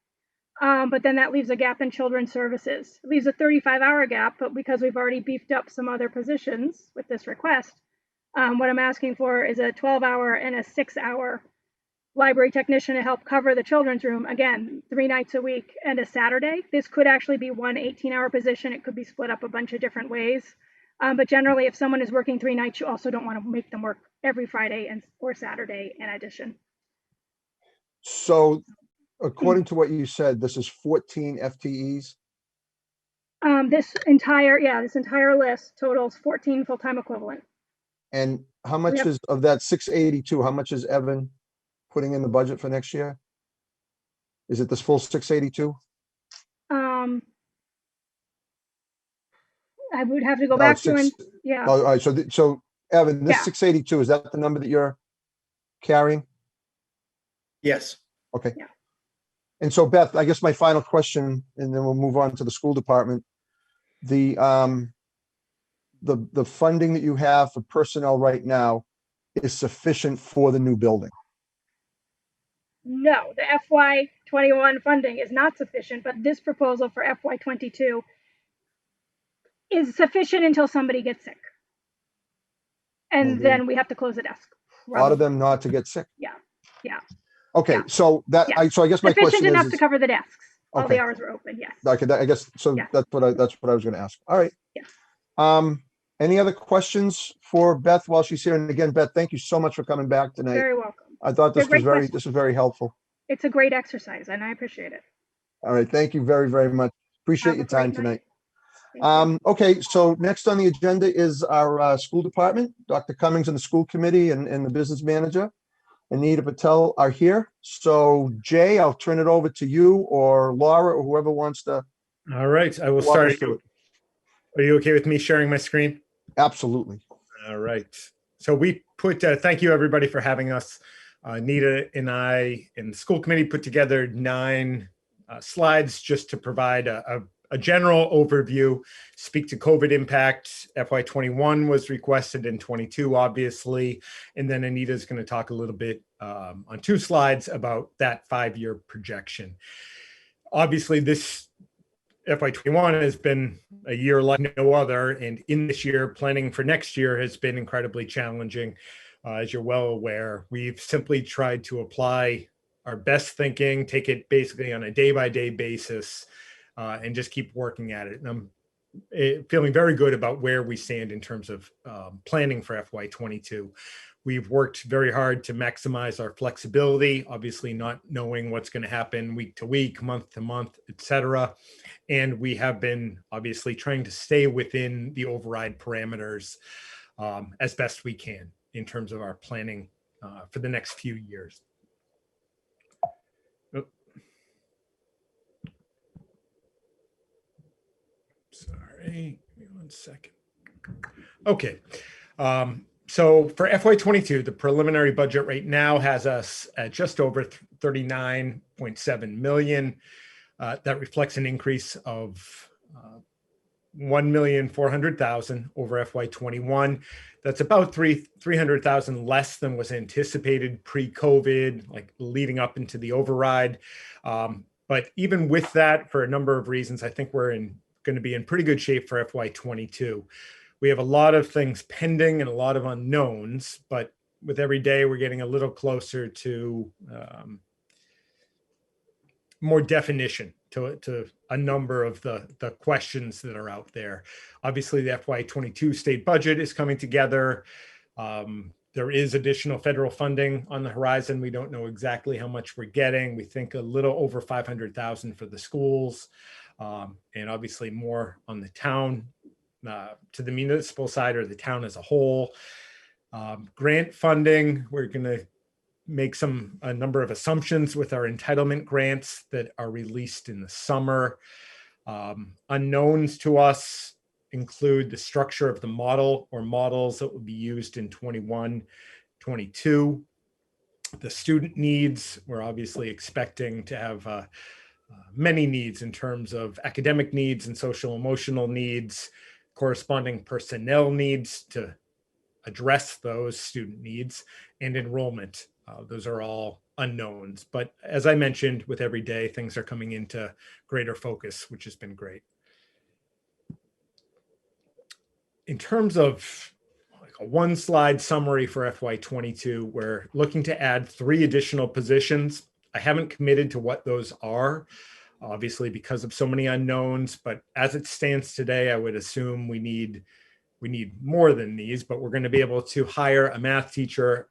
Speaker 2: But then that leaves a gap in children's services. It leaves a 35-hour gap, but because we've already beefed up some other positions with this request, what I'm asking for is a 12-hour and a 6-hour library technician to help cover the children's room, again, 3 nights a week and a Saturday. This could actually be one 18-hour position. It could be split up a bunch of different ways. But generally, if someone is working 3 nights, you also don't want to make them work every Friday or Saturday in addition.
Speaker 1: So according to what you said, this is 14 FTEs?
Speaker 2: This entire list totals 14 full-time equivalent.
Speaker 1: And how much is of that 682, how much is Evan putting in the budget for next year? Is it this full 682?
Speaker 2: I would have to go
Speaker 1: No,
Speaker 2: back
Speaker 1: it's
Speaker 2: to and
Speaker 1: six-
Speaker 2: yeah.
Speaker 1: Oh, all right, so Evan, this
Speaker 2: Yeah.
Speaker 1: 682, is that the number that you're carrying?
Speaker 7: Yes.
Speaker 1: Okay.
Speaker 2: Yeah.
Speaker 1: And so Beth, I guess my final question, and then we'll move on to the school department. The funding that you have for personnel right now is sufficient for the new building.
Speaker 2: No, the FY21 funding is not sufficient, but this proposal for FY22 is sufficient until somebody gets sick. And
Speaker 1: Mhm.
Speaker 2: then we have to close the desk.
Speaker 1: A lot of them not to get sick.
Speaker 2: Yeah.
Speaker 1: Okay,
Speaker 2: Yeah.
Speaker 1: so that,
Speaker 2: Yeah.
Speaker 1: so I guess my
Speaker 2: Sufficient
Speaker 1: question
Speaker 2: enough
Speaker 1: is,
Speaker 2: to cover the desks. All the
Speaker 1: Okay.
Speaker 2: hours were open, yes.
Speaker 1: okay, I guess, so
Speaker 2: Yeah.
Speaker 1: that's what I was gonna ask. All right.
Speaker 2: Yeah.
Speaker 1: Any other questions for Beth while she's here? And again, Beth, thank you so much for coming back tonight.
Speaker 2: Very welcome.
Speaker 1: I thought
Speaker 2: They're
Speaker 1: this was
Speaker 2: great
Speaker 1: this was very helpful.
Speaker 2: It's a great exercise and I appreciate it.
Speaker 1: All right, thank you very, very much. Appreciate
Speaker 2: Have a
Speaker 1: your time
Speaker 2: great night.
Speaker 1: tonight.
Speaker 2: Thank you.
Speaker 1: Okay, so next on the agenda is our school department. Dr. Cummings and the school committee and the business manager, Anita Patel, are here. So Jay, I'll turn it over to you or Laura or whoever wants to
Speaker 10: All right, I will
Speaker 1: walk
Speaker 10: start.
Speaker 1: us through it.
Speaker 10: Are you okay with me sharing my screen?
Speaker 1: Absolutely.
Speaker 10: All right. So we put, thank you everybody for having us. Nita and I and the school committee put together 9 slides just to provide a general overview, speak to COVID impact. FY21 was requested in 22, obviously. And then Anita's going to talk a little bit on 2 slides about that 5-year projection. Obviously, this FY21 has been a year like no other, and in this year, planning for next year has been incredibly challenging. As you're well aware, we've simply tried to apply our best thinking, take it basically on a day-by-day basis, and just keep working at it. And I'm feeling very good about where we stand in terms of planning for FY22. We've worked very hard to maximize our flexibility, obviously not knowing what's going to happen week to week, month to month, et cetera. And we have been obviously trying to stay within the override parameters as best we can in terms of our planning for the next few years. Oh. Sorry, give me 1 second. Okay. So for FY22, the preliminary budget right now has us at just over 39.7 million. That reflects an increase of 1,400,000 over FY21. That's about 300,000 less than was anticipated pre-COVID, like leading up into the override. But even with that, for a number of reasons, I think we're going to be in pretty good shape for FY22. We have a lot of things pending and a lot of unknowns, but with every day, we're getting a little closer to more definition to a number of the questions that are out there. Obviously, the FY22 state budget is coming together. There is additional federal funding on the horizon. We don't know exactly how much we're getting. We think a little over 500,000 for the schools, and obviously more on the town, to the municipal side or the town as a whole. Grant funding, we're going to make a number of assumptions with our entitlement grants that are released in the summer. Unknowns to us include the structure of the model or models that will be used in 21, 22. The student needs, we're obviously expecting to have many needs in terms of academic needs and social emotional needs, corresponding personnel needs to address those student needs, and enrollment. Those are all unknowns. But as I mentioned, with every day, things are coming into greater focus, which has been great. In terms of like a one-slide summary for FY22, we're looking to add 3 additional positions. I haven't committed to what those are, obviously because of so many unknowns, but as it stands today, I would assume we need more than these, but we're going to be able to hire a math teacher,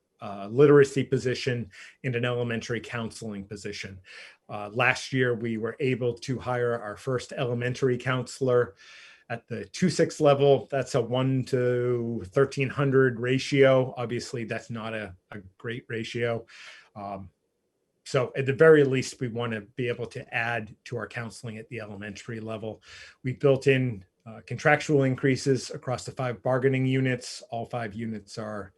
Speaker 10: literacy position, and an elementary counseling position. Last year, we were able to hire our first elementary counselor at the 2-6 level. That's a 1 to 1,300 ratio. Obviously, that's not a great ratio. So at the very least, we want to be able to add to our counseling at the elementary level. We built in contractual increases across the 5 bargaining units. All 5 units are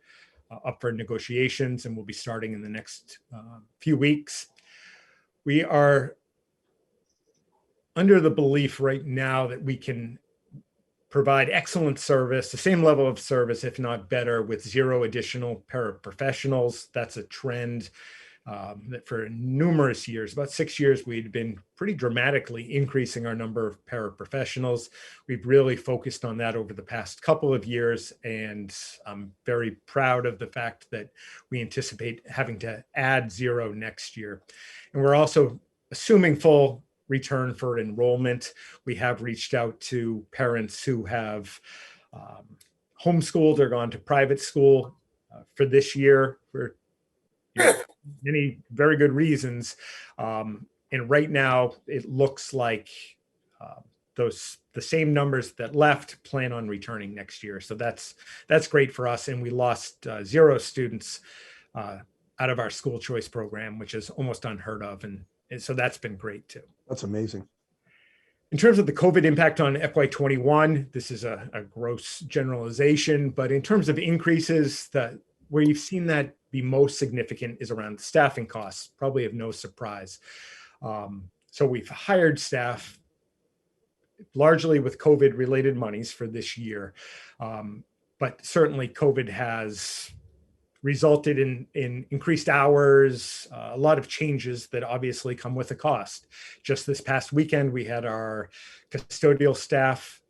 Speaker 10: up for negotiations and will be starting in the next few weeks. We are under the belief right now that we can provide excellent service, the same level of service, if not better, with 0 additional paraprofessionals. That's a trend that for numerous years, about 6 years, we'd been pretty dramatically increasing our number of paraprofessionals. We've really focused on that over the past couple of years, and I'm very proud of the fact that we anticipate having to add 0 next year. And we're also assuming full return for enrollment. We have reached out to parents who have homeschooled or gone to private school for this year for many very good reasons. And right now, it looks like the same numbers that left plan on returning next year. So that's great for us. And we lost 0 students out of our school choice program, which is almost unheard of. And so that's been great too.
Speaker 1: That's amazing.
Speaker 10: In terms of the COVID impact on FY21, this is a gross generalization, but in terms of increases, where you've seen that be most significant is around staffing costs, probably of no surprise. So we've hired staff largely with COVID related monies for this year. But certainly COVID has resulted in increased hours, a lot of changes that obviously come with a cost. Just this past weekend, we had our custodial staff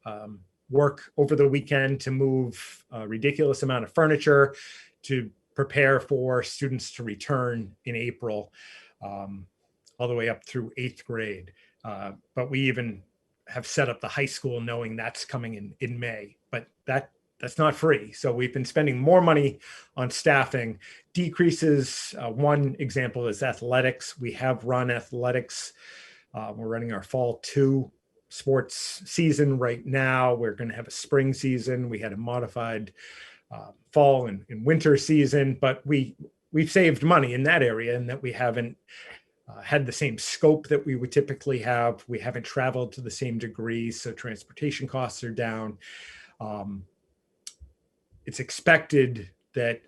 Speaker 10: work over the weekend to move a ridiculous amount of furniture to prepare for students to return in April, all the way up through 8th grade. But we even have set up the high school knowing that's coming in May, but that's not free. So we've been spending more money on staffing. Decreases, one example is athletics. We have run athletics. We're running our fall 2 sports season right now. We're going to have a spring season. We had a modified fall and winter season, but we've saved money in that area, and that we haven't had the same scope that we would typically have. We haven't traveled to the same degree, so transportation costs are down. It's expected that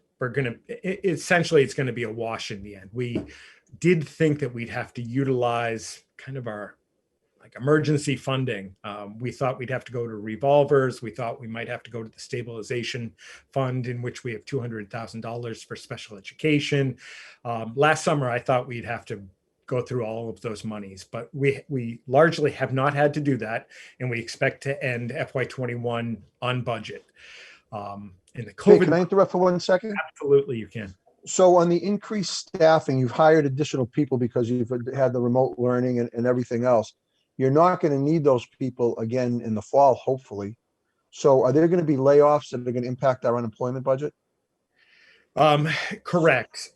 Speaker 10: essentially it's going to be a wash in the end. We did think that we'd have to utilize kind of our like emergency funding. We thought we'd have to go to revolvers. We thought we might have to go to the stabilization fund, in which we have $200,000 for special education. Last summer, I thought we'd have to go through all of those monies, but we largely have not had to do that, and we expect to end FY21 on budget. In the
Speaker 1: Hey,
Speaker 10: COVID,
Speaker 1: can I interrupt for 1 second?
Speaker 10: absolutely you can.
Speaker 1: So on the increased staffing, you've hired additional people because you've had the remote learning and everything else. You're not going to need those people again in the fall, hopefully. So are there going to be layoffs that are going to impact our unemployment budget?
Speaker 10: Correct.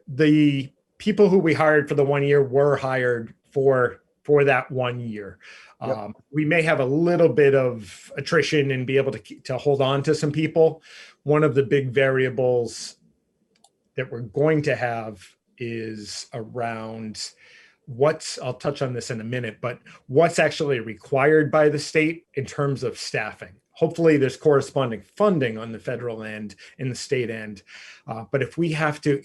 Speaker 10: The people who we hired for the 1 year were hired for that 1 year.
Speaker 1: Yep.
Speaker 10: We may have a little bit of attrition and be able to hold on to some people. One of the big variables that we're going to have is around I'll touch on this in a minute, but what's actually required by the state in terms of staffing. Hopefully there's corresponding funding on the federal end and the state end. But if we have to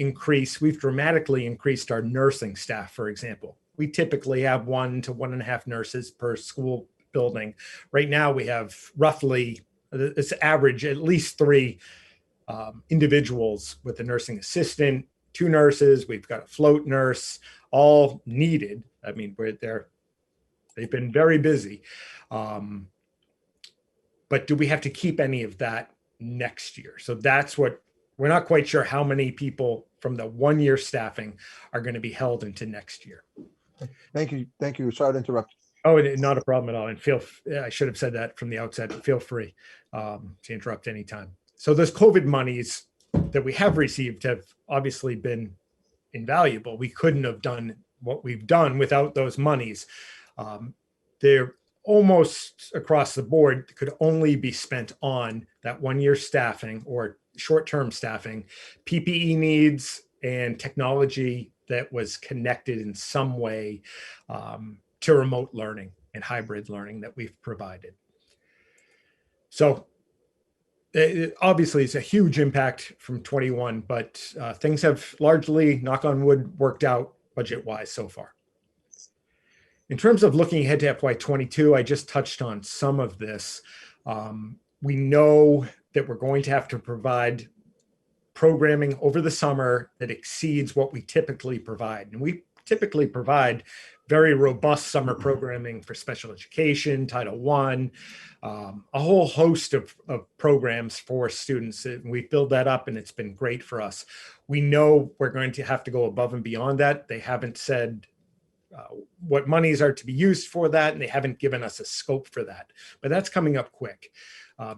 Speaker 10: we've dramatically increased our nursing staff, for example. We typically have 1 to 1.5 nurses per school building. Right now we have roughly, it's average, at least 3 individuals with a nursing assistant, 2 nurses, we've got a float nurse, all needed. I mean, they've been very busy. But do we have to keep any of that next year? So that's what we're not quite sure, how many people from the 1 year staffing are going to be held into next year.
Speaker 1: Thank you. Thank you. Sorry to interrupt.
Speaker 10: Oh, not a problem at all. And I should have said that from the outset. Feel free to interrupt anytime. So those COVID monies that we have received have obviously been invaluable. We couldn't have done what we've done without those monies. They're almost across the board could only be spent on that 1 year staffing or short-term staffing, PPE needs, and technology that was connected in some way to remote learning and hybrid learning that we've provided. So obviously it's a huge impact from 21, but things have largely, knock on wood, worked out budget-wise so far. In terms of looking ahead to FY22, I just touched on some of this. We know that we're going to have to provide programming over the summer that exceeds what we typically provide. And we typically provide very robust summer programming for special education, Title I, a whole host of programs for students. And we build that up and it's been great for us. We know we're going to have to go above and beyond that. They haven't said what monies are to be used for that, and they haven't given us a scope for that. But that's coming up quick.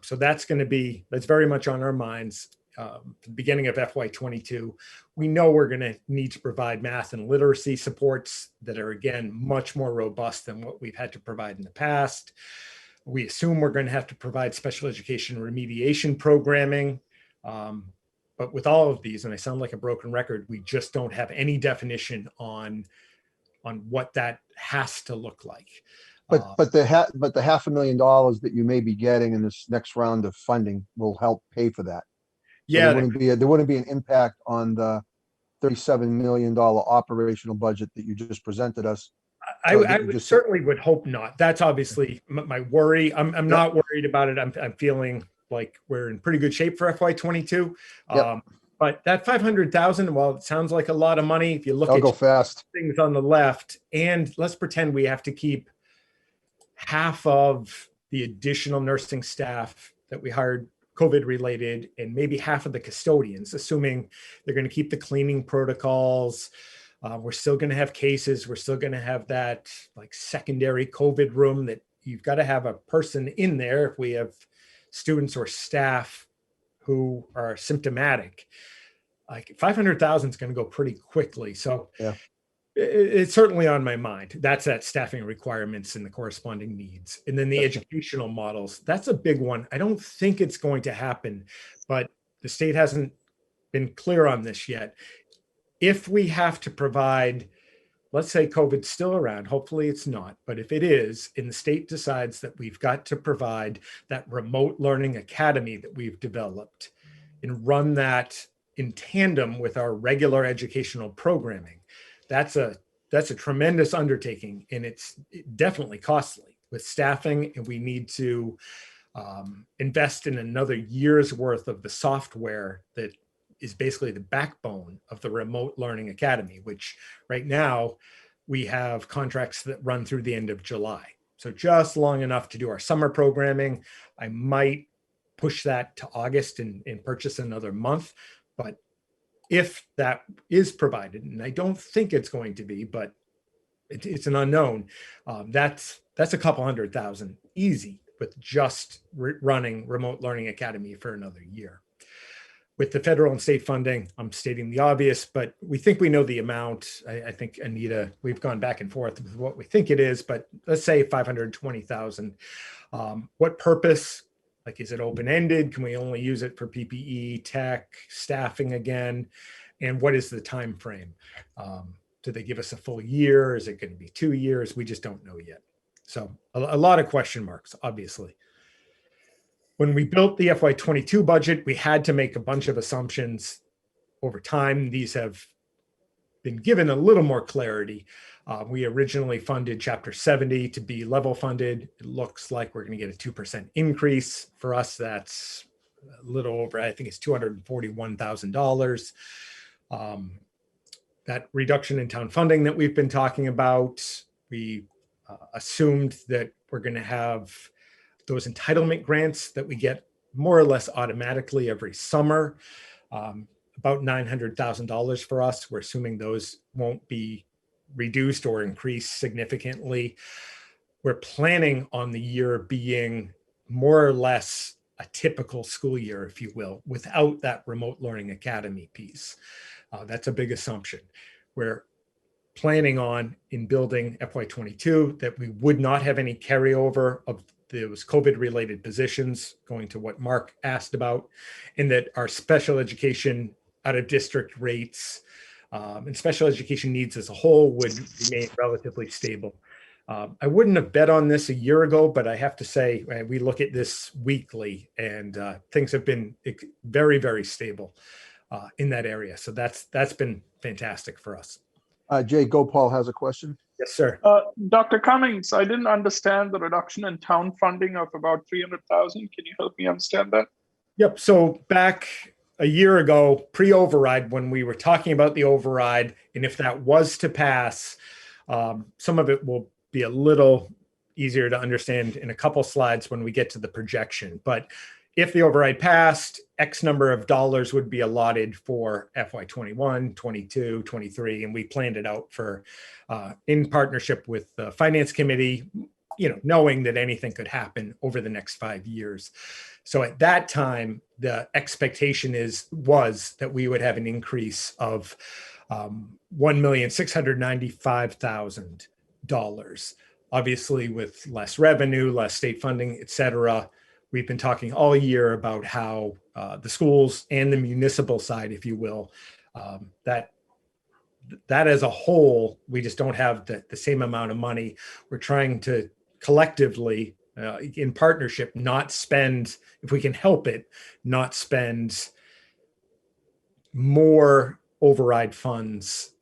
Speaker 10: So that's very much on our minds. The beginning of FY22, we know we're going to need to provide math and literacy supports that are, again, much more robust than what we've had to provide in the past. We assume we're going to have to provide special education remediation programming. But with all of these, and I sound like a broken record, we just don't have any definition on what that has to look like.
Speaker 1: But the $500,000 that you may be getting in this next round of funding will help pay for that. So
Speaker 10: Yeah,
Speaker 1: there wouldn't be an impact on the $37 million operational budget that you just presented us.
Speaker 10: I certainly would hope not. That's obviously my worry. I'm not worried about it. I'm feeling like we're in pretty good shape for FY22.
Speaker 1: Yep.
Speaker 10: But that 500,000, while it sounds like a lot of money, if you look
Speaker 1: I'll
Speaker 10: at
Speaker 1: go fast.
Speaker 10: things on the left, and let's pretend we have to keep half of the additional nursing staff that we hired COVID related, and maybe half of the custodians, assuming they're going to keep the cleaning protocols. We're still going to have cases. We're still going to have that like secondary COVID room that you've got to have a person in there if we have students or staff who are symptomatic. Like 500,000 is going to go pretty quickly. So
Speaker 1: yeah,
Speaker 10: it's certainly on my mind. That's that staffing requirements and the corresponding needs. And then the educational models, that's a big one. I don't think it's going to happen, but the state hasn't been clear on this yet. If we have to provide, let's say COVID's still around, hopefully it's not, but if it is, and the state decides that we've got to provide that remote learning academy that we've developed and run that in tandem with our regular educational programming, that's a that's a tremendous undertaking, and it's definitely costly with staffing, and we need to invest in another year's worth of the software that is basically the backbone of the Remote Learning Academy, which right now we have contracts that run through the end of July. So just long enough to do our summer programming. I might push that to August and purchase another month. But if that is provided, and I don't think it's going to be, but it's an unknown, that's a couple $100,000 easy with just running Remote Learning Academy for another year. With the federal and state funding, I'm stating the obvious, but we think we know the amount. I think, Anita, we've gone back and forth with what we think it is, but let's say 520,000. What purpose? Like, is it open-ended? Can we only use it for PPE, tech, staffing again? And what is the time frame? Do they give us a full year? Is it going to be 2 years? We just don't know yet. So a lot of question marks, obviously. When we built the FY22 budget, we had to make a bunch of assumptions over time. These have been given a little more clarity. We originally funded Chapter 70 to be level funded. It looks like we're going to get a 2% increase. For us, that's a little over, I think it's $241,000. That reduction in town funding that we've been talking about, we assumed that we're going to have those entitlement grants that we get more or less automatically every summer, about $900,000 for us. We're assuming those won't be reduced or increased significantly. We're planning on the year being more or less a typical school year, if you will, without that Remote Learning Academy piece. That's a big assumption. We're planning on, in building FY22, that we would not have any carryover of those COVID-related positions, going to what Mark asked about, and that our special education out-of-district rates and special education needs as a whole would remain relatively stable. I wouldn't have bet on this a year ago, but I have to say, we look at this weekly, and things have been very, very stable in that area. So that's been fantastic for us.
Speaker 1: Jay Gopal has a question.
Speaker 10: Yes, sir.
Speaker 5: Dr. Cummings, I didn't understand the reduction in town funding of about 300,000. Can you help me understand that?
Speaker 10: Yep. So back a year ago, pre-override, when we were talking about the override, and if that was to pass, some of it will be a little easier to understand in a couple slides when we get to the projection. But if the override passed, X number of dollars would be allotted for FY21, 22, 23, and we planned it out for in partnership with the Finance Committee, knowing that anything could happen over the next 5 years. So at that time, the expectation was that we would have an increase of $1,695,000. Obviously, with less revenue, less state funding, et cetera, we've been talking all year about how the schools and the municipal side, if you will, that as a whole, we just don't have the same amount of money. We're trying to collectively, in partnership, not spend, if we can help it, not spend more override funds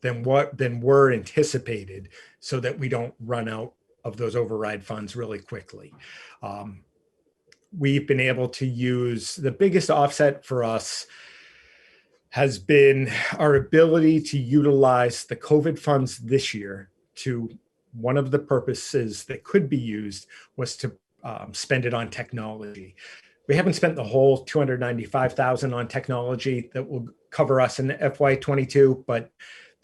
Speaker 10: than were anticipated, so that we don't run out of those override funds really quickly. We've been able to use, the biggest offset for us has been our ability to utilize the COVID funds this year. To one of the purposes that could be used was to spend it on technology. We haven't spent the whole $295,000 on technology that will cover us in FY22, but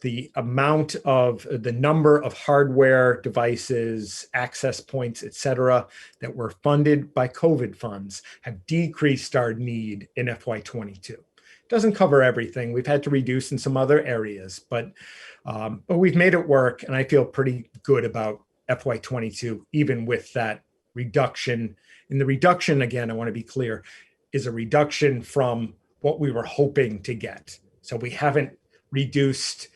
Speaker 10: the amount of the number of hardware devices, access points, et cetera, that were funded by COVID funds have decreased our need in FY22. Doesn't cover everything. We've had to reduce in some other areas, but we've made it work, and I feel pretty good about FY22, even with that reduction. And the reduction, again, I want to be clear, is a reduction from what we were hoping to get. So we haven't reduced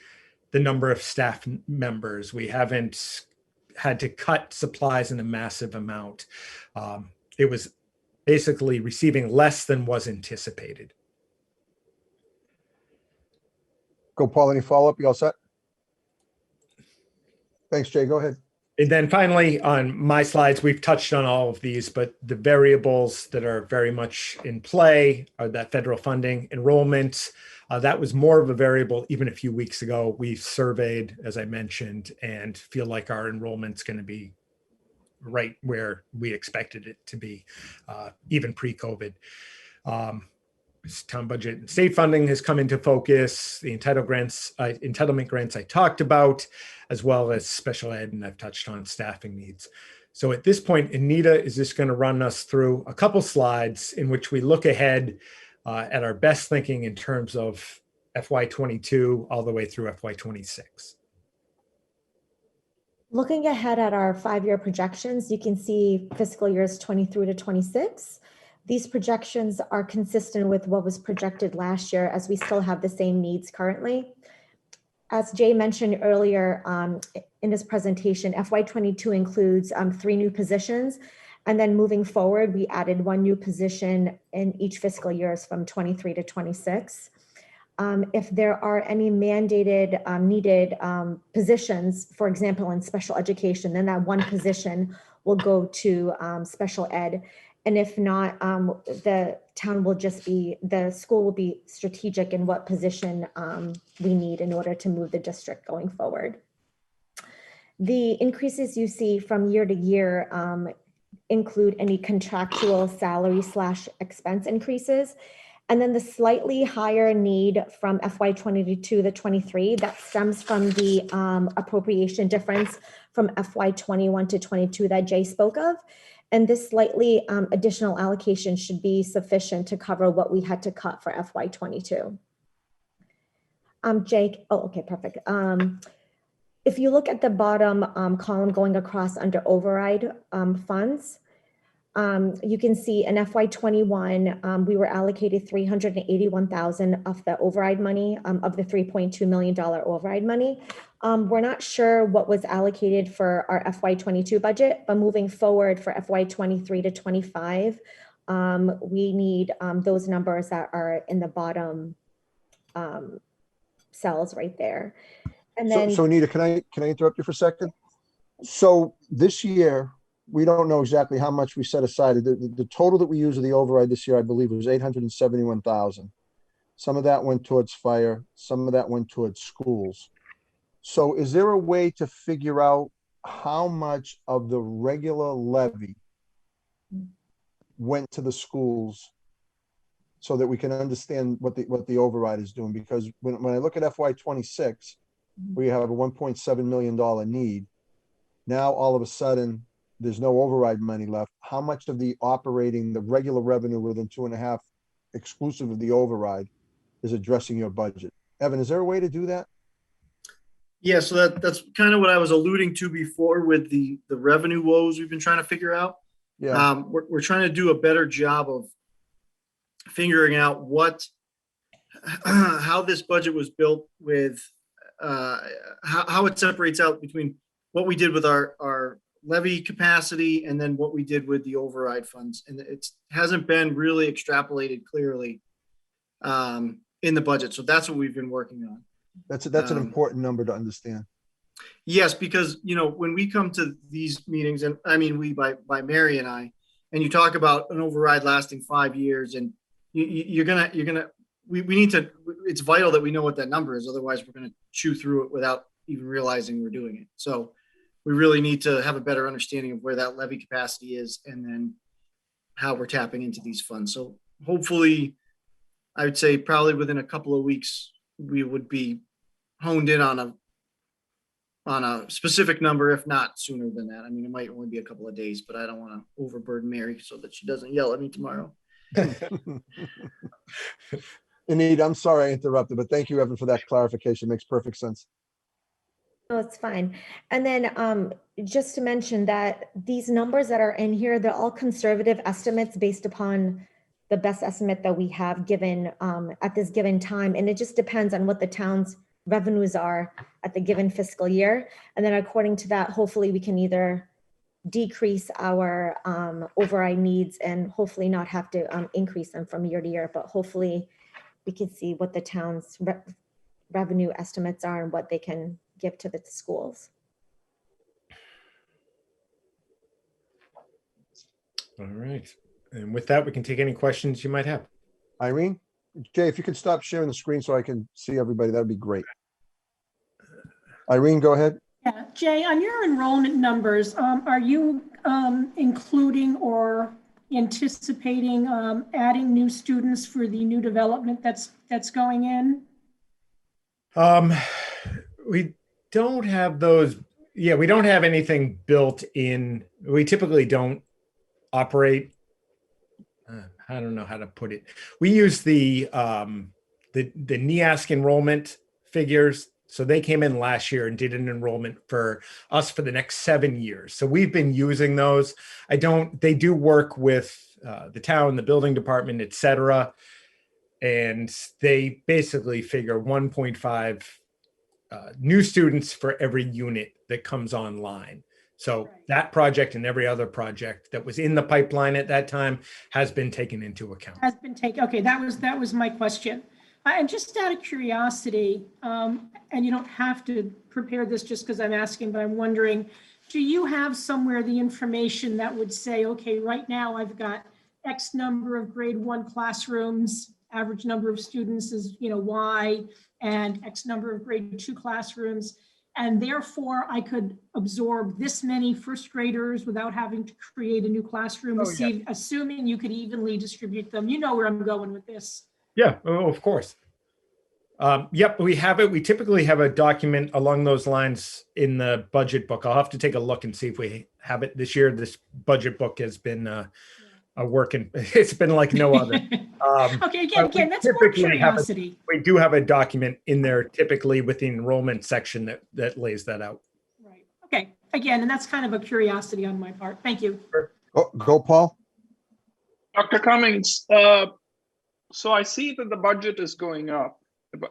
Speaker 10: the number of staff members. We haven't had to cut supplies in a massive amount. It was basically receiving less than was anticipated.
Speaker 1: Gopal, any follow-up? You all set? Thanks, Jay. Go ahead.
Speaker 10: And then finally, on my slides, we've touched on all of these, but the variables that are very much in play are that federal funding, enrollment. That was more of a variable even a few weeks ago. We surveyed, as I mentioned, and feel like our enrollment's going to be right where we expected it to be, even pre-COVID. Town budget and state funding has come into focus. The entitlement grants I talked about, as well as special ed, and I've touched on staffing needs. So at this point, Anita is just going to run us through a couple slides in which we look ahead at our best thinking in terms of FY22 all the way through FY26.
Speaker 11: Looking ahead at our 5-year projections, you can see fiscal years 23 to 26. These projections are consistent with what was projected last year, as we still have the same needs currently. As Jay mentioned earlier in his presentation, FY22 includes 3 new positions. And then moving forward, we added 1 new position in each fiscal years from 23 to 26. If there are any mandated needed positions, for example, in special education, then that 1 position will go to special ed. And if not, the school will be strategic in what position we need in order to move the district going forward. The increases you see from year to year include any contractual salary / expense increases. And then the slightly higher need from FY22 to 23, that stems from the appropriation difference from FY21 to 22 that Jay spoke of. And this slightly additional allocation should be sufficient to cover what we had to cut for FY22. Jake, oh, okay, perfect. If you look at the bottom column going across under override funds, you can see in FY21, we were allocated $381,000 of the override money, of the $3.2 million override money. We're not sure what was allocated for our FY22 budget, but moving forward for FY23 to 25, we need those numbers that are in the bottom cells right there. And then,
Speaker 1: So Anita, can I interrupt you for a second? So this year, we don't know exactly how much we set aside. The total that we used of the override this year, I believe, was $871,000. Some of that went towards fire, some of that went towards schools. So is there a way to figure out how much of the regular levy went to the schools so that we can understand what the override is doing? Because when I look at FY26, we have a $1.7 million need. Now, all of a sudden, there's no override money left. How much of the regular revenue within 2.5, exclusive of the override, is addressing your budget? Evan, is there a way to do that?
Speaker 7: Yeah, so that's kind of what I was alluding to before with the revenue woes we've been trying to figure out.
Speaker 1: Yeah.
Speaker 7: We're trying to do a better job of figuring out how this budget was built with how it separates out between what we did with our levy capacity and then what we did with the override funds. And it hasn't been really extrapolated clearly in the budget. So that's what we've been working on.
Speaker 1: That's an important number to understand.
Speaker 7: Yes, because, when we come to these meetings, and I mean, by Mary and I, and you talk about an override lasting 5 years, and we need to, it's vital that we know what that number is. Otherwise we're going to chew through it without even realizing we're doing it. So we really need to have a better understanding of where that levy capacity is and then how we're tapping into these funds. So hopefully, I would say probably within a couple of weeks, we would be honed in on a specific number, if not sooner than that. I mean, it might only be a couple of days, but I don't want to overburden Mary so that she doesn't yell at me tomorrow.
Speaker 1: Anita, I'm sorry I interrupted, but thank you, Evan, for that clarification. Makes perfect sense.
Speaker 11: oh, it's fine. And then just to mention that these numbers that are in here, they're all conservative estimates based upon the best estimate that we have given at this given time. And it just depends on what the town's revenues are at the given fiscal year. And then according to that, hopefully we can either decrease our override needs and hopefully not have to increase them from year to year, but hopefully we can see what the town's revenue estimates are and what they can give to the schools.
Speaker 10: All right. And with that, we can take any questions you might have.
Speaker 1: Irene, Jay, if you could stop sharing the screen so I can see everybody, that'd be great. Irene, go ahead.
Speaker 12: Yeah, Jay, on your enrollment numbers, are you including or anticipating adding new students for the new development that's going in?
Speaker 10: We don't have those. Yeah, we don't have anything built in. We typically don't operate. I don't know how to put it. We use the NEASC enrollment figures. So they came in last year and did an enrollment for us for the next 7 years. So we've been using those. They do work with the town, the building department, et cetera. And they basically figure 1.5 new students for every unit that comes online. So that project and every other project that was in the pipeline at that time has been taken into account.
Speaker 12: Has been taken. Okay, that was my question. And just out of curiosity, and you don't have to prepare this just because I'm asking, but I'm wondering, do you have somewhere the information that would say, okay, right now I've got X number of grade 1 classrooms, average number of students is, Y, and X number of grade 2 classrooms, and therefore I could absorb this many first graders without having to create a new classroom, assuming you could evenly distribute them. You know where I'm going with this.
Speaker 10: Yeah, of course. Yep, we have it. We typically have a document along those lines in the budget book. I'll have to take a look and see if we have it this year. This budget book has been a working. It's been like no other.
Speaker 12: Okay, again, that's more curiosity.
Speaker 10: We do have a document in there typically with the enrollment section that lays that out.
Speaker 12: Right. Okay. Again, and that's kind of a curiosity on my part. Thank you.
Speaker 1: Go, Paul.
Speaker 5: Dr. Cummings, so I see that the budget is going up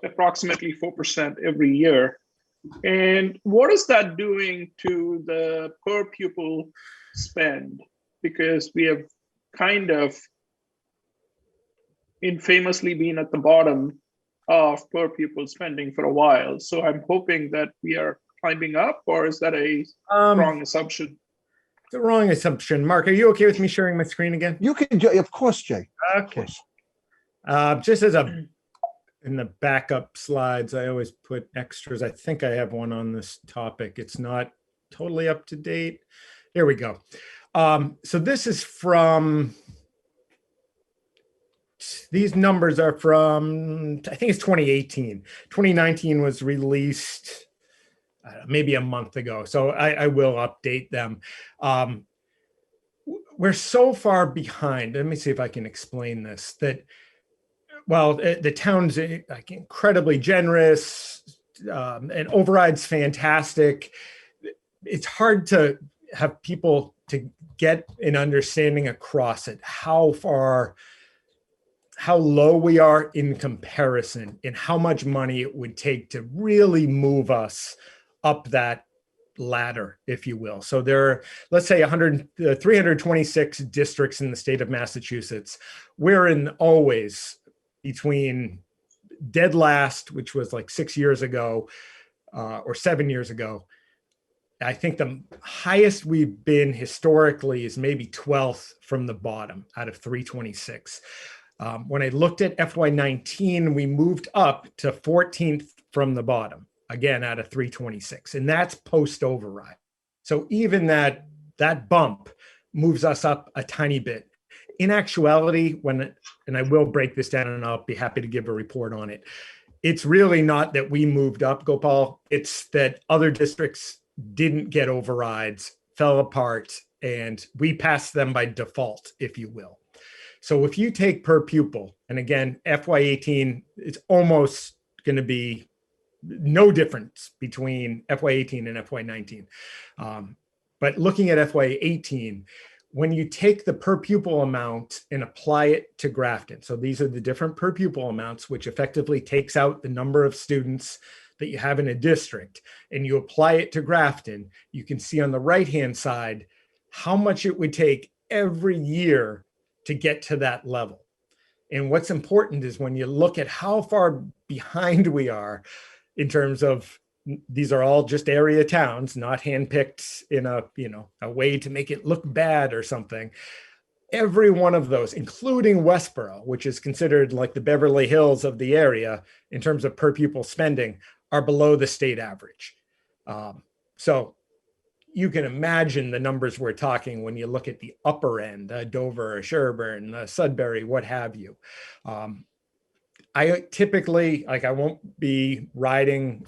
Speaker 5: approximately 4% every year. And what is that doing to the per pupil spend? Because we have kind of infamously been at the bottom of per pupil spending for a while. So I'm hoping that we are climbing up, or is that a wrong assumption?
Speaker 10: It's a wrong assumption. Mark, are you okay with me sharing my screen again?
Speaker 1: You can, of course, Jay.
Speaker 10: Okay. Just as in the backup slides, I always put extras. I think I have one on this topic. It's not totally up to date. There we go. So this is from, these numbers are from, I think it's 2018. 2019 was released maybe a month ago. So I will update them. We're so far behind. Let me see if I can explain this. The town's like incredibly generous, and override's fantastic. It's hard to have people to get an understanding across it, how low we are in comparison and how much money it would take to really move us up that ladder, if you will. So there are, let's say 326 districts in the state of Massachusetts. We're in always between dead last, which was like 6 years ago or 7 years ago. I think the highest we've been historically is maybe 12th from the bottom out of 326. When I looked at FY19, we moved up to 14th from the bottom, again, out of 326, and that's post override. So even that bump moves us up a tiny bit. In actuality, and I will break this down and I'll be happy to give a report on it. It's really not that we moved up, Gopal. It's that other districts didn't get overrides, fell apart, and we passed them by default, if you will. So if you take per pupil, and again, FY18, it's almost going to be no difference between FY18 and FY19. But looking at FY18, when you take the per pupil amount and apply it to Grafton, so these are the different per pupil amounts, which effectively takes out the number of students that you have in a district, and you apply it to Grafton, you can see on the right-hand side how much it would take every year to get to that level. And what's important is when you look at how far behind we are in terms of, these are all just area towns, not handpicked in a way to make it look bad or something. every one of those, including Westboro, which is considered like the Beverly Hills of the area in terms of per pupil spending, are below the state average. So you can imagine the numbers we're talking when you look at the upper end, Dover, Sherburne, Sudbury, what have you. I typically, like, I won't be riding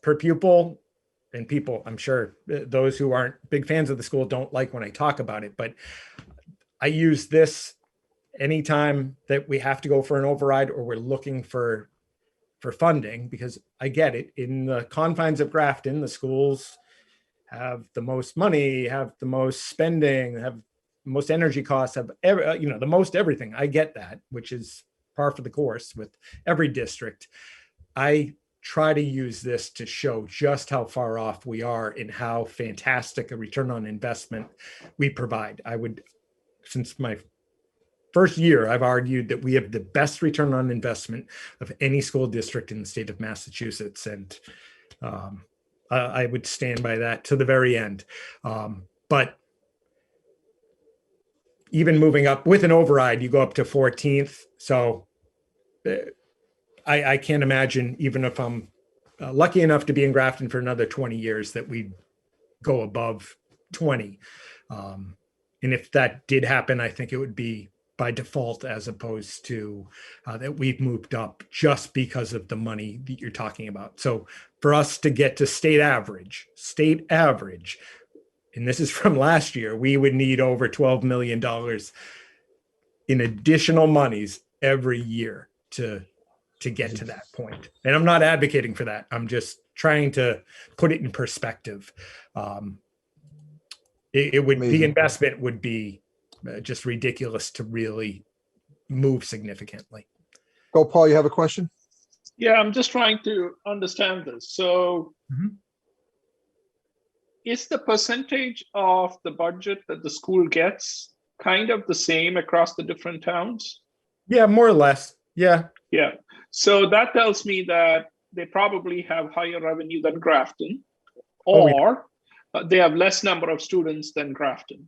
Speaker 10: per pupil, and people, I'm sure those who aren't big fans of the school don't like when I talk about it, but I use this anytime that we have to go for an override or we're looking for funding, because I get it. In the confines of Grafton, the schools have the most money, have the most spending, have the most energy costs, have the most everything. I get that, which is par for the course with every district. I try to use this to show just how far off we are and how fantastic a return on investment we provide. Since my first year, I've argued that we have the best return on investment of any school district in the state of Massachusetts. And I would stand by that to the very end. But even moving up with an override, you go up to 14th. So I can't imagine, even if I'm lucky enough to be in Grafton for another 20 years, that we'd go above 20. And if that did happen, I think it would be by default, as opposed to that we've moved up just because of the money that you're talking about. So for us to get to state average, and this is from last year, we would need over $12 million in additional monies every year to get to that point. And I'm not advocating for that. I'm just trying to put it in perspective. The investment would be just ridiculous to really move significantly.
Speaker 1: Go, Paul, you have a question?
Speaker 5: Yeah, I'm just trying to understand this. So is the percentage of the budget that the school gets kind of the same across the different towns?
Speaker 10: Yeah, more or less. Yeah.
Speaker 5: Yeah. So that tells me that they probably have higher revenue than Grafton, or they have less number of students than Grafton,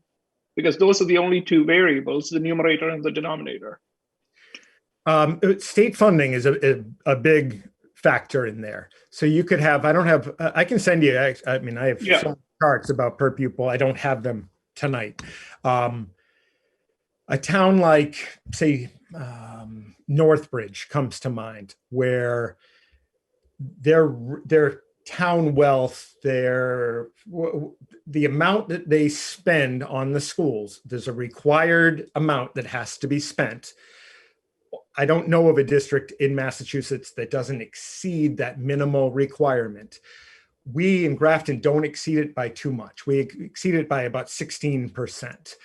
Speaker 5: because those are the only two variables, the numerator and the denominator.
Speaker 10: State funding is a big factor in there. So you could have, I can send you, I have some charts about per pupil. I don't have them tonight. A town like, say, Northbridge comes to mind, where their town wealth, the amount that they spend on the schools, there's a required amount that has to be spent. I don't know of a district in Massachusetts that doesn't exceed that minimal requirement. We in Grafton don't exceed it by too much. We exceed it by about 16%.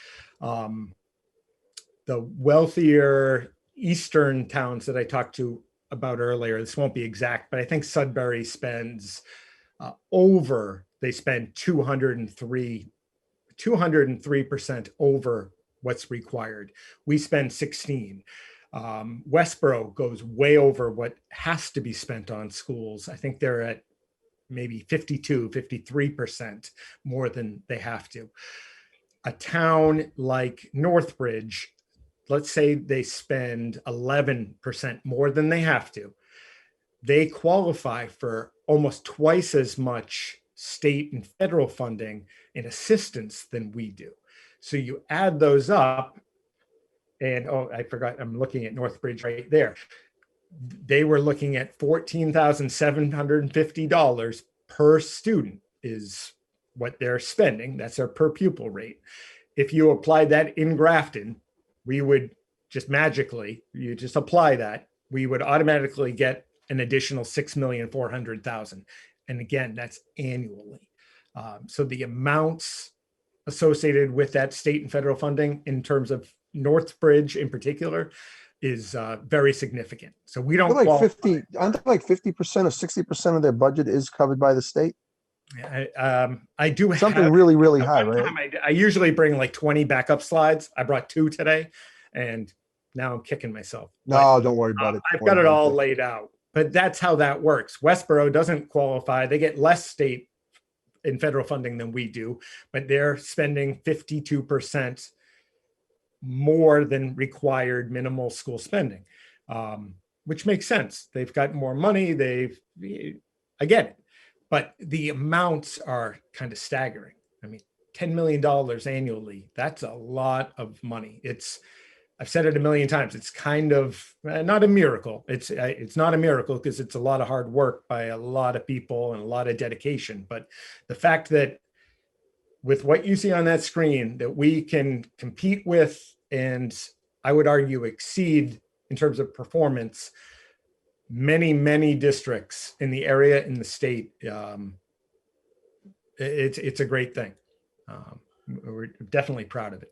Speaker 10: The wealthier eastern towns that I talked to about earlier, this won't be exact, but I think Sudbury spends they spend 203% over what's required. We spend 16. Westboro goes way over what has to be spent on schools. I think they're at maybe 53% more than they have to. A town like Northbridge, let's say they spend 11% more than they have to. They qualify for almost twice as much state and federal funding and assistance than we do. So you add those up, and I forgot, I'm looking at Northbridge right there. They were looking at $14,750 per student is what they're spending. That's our per pupil rate. If you apply that in Grafton, we would just magically, you just apply that, we would automatically get an additional $6,400,000. And again, that's annually. So the amounts associated with that state and federal funding in terms of Northbridge in particular is very significant. So we don't
Speaker 1: like 50, aren't like 50% or 60% of their budget is covered by the state?
Speaker 10: I do
Speaker 1: something really, really high, right?
Speaker 10: I usually bring like 20 backup slides. I brought 2 today, and now I'm kicking myself.
Speaker 1: No, don't worry about it.
Speaker 10: I've got it all laid out, but that's how that works. Westboro doesn't qualify. They get less state in federal funding than we do, but they're spending 52% more than required minimal school spending, which makes sense. They've got more money. I get it, but the amounts are kind of staggering. I mean, $10 million annually, that's a lot of money. I've said it a million times. It's kind of not a miracle. It's not a miracle because it's a lot of hard work by a lot of people and a lot of dedication. But the fact that with what you see on that screen, that we can compete with, and I would argue exceed in terms of performance, many districts in the area, in the state, it's a great thing. We're definitely proud of it.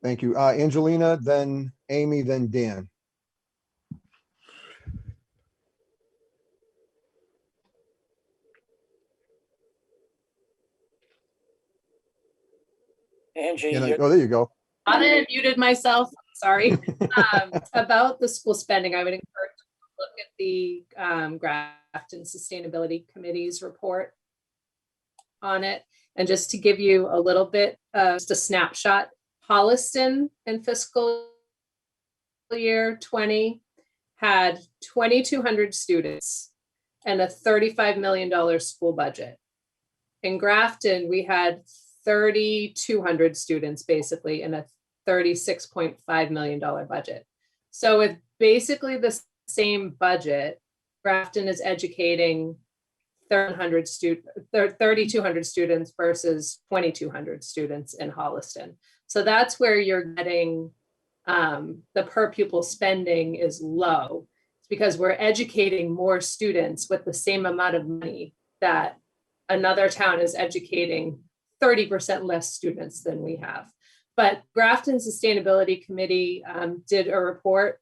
Speaker 1: Thank you. Angelina, then Amy, then Dan.
Speaker 4: Angie,
Speaker 1: Oh, there you go.
Speaker 6: I muted myself, sorry. About the school spending, I would encourage you to look at the Grafton Sustainability Committee's report on it. And just to give you a little bit, just a snapshot, Holliston in fiscal year 20 had 2,200 students and a $35 million school budget. In Grafton, we had 3,200 students basically and a $36.5 million budget. So with basically the same budget, Grafton is educating 3,200 students versus 2,200 students in Holliston. So that's where you're getting the per pupil spending is low. It's because we're educating more students with the same amount of money that another town is educating 30% less students than we have. But Grafton Sustainability Committee did a report,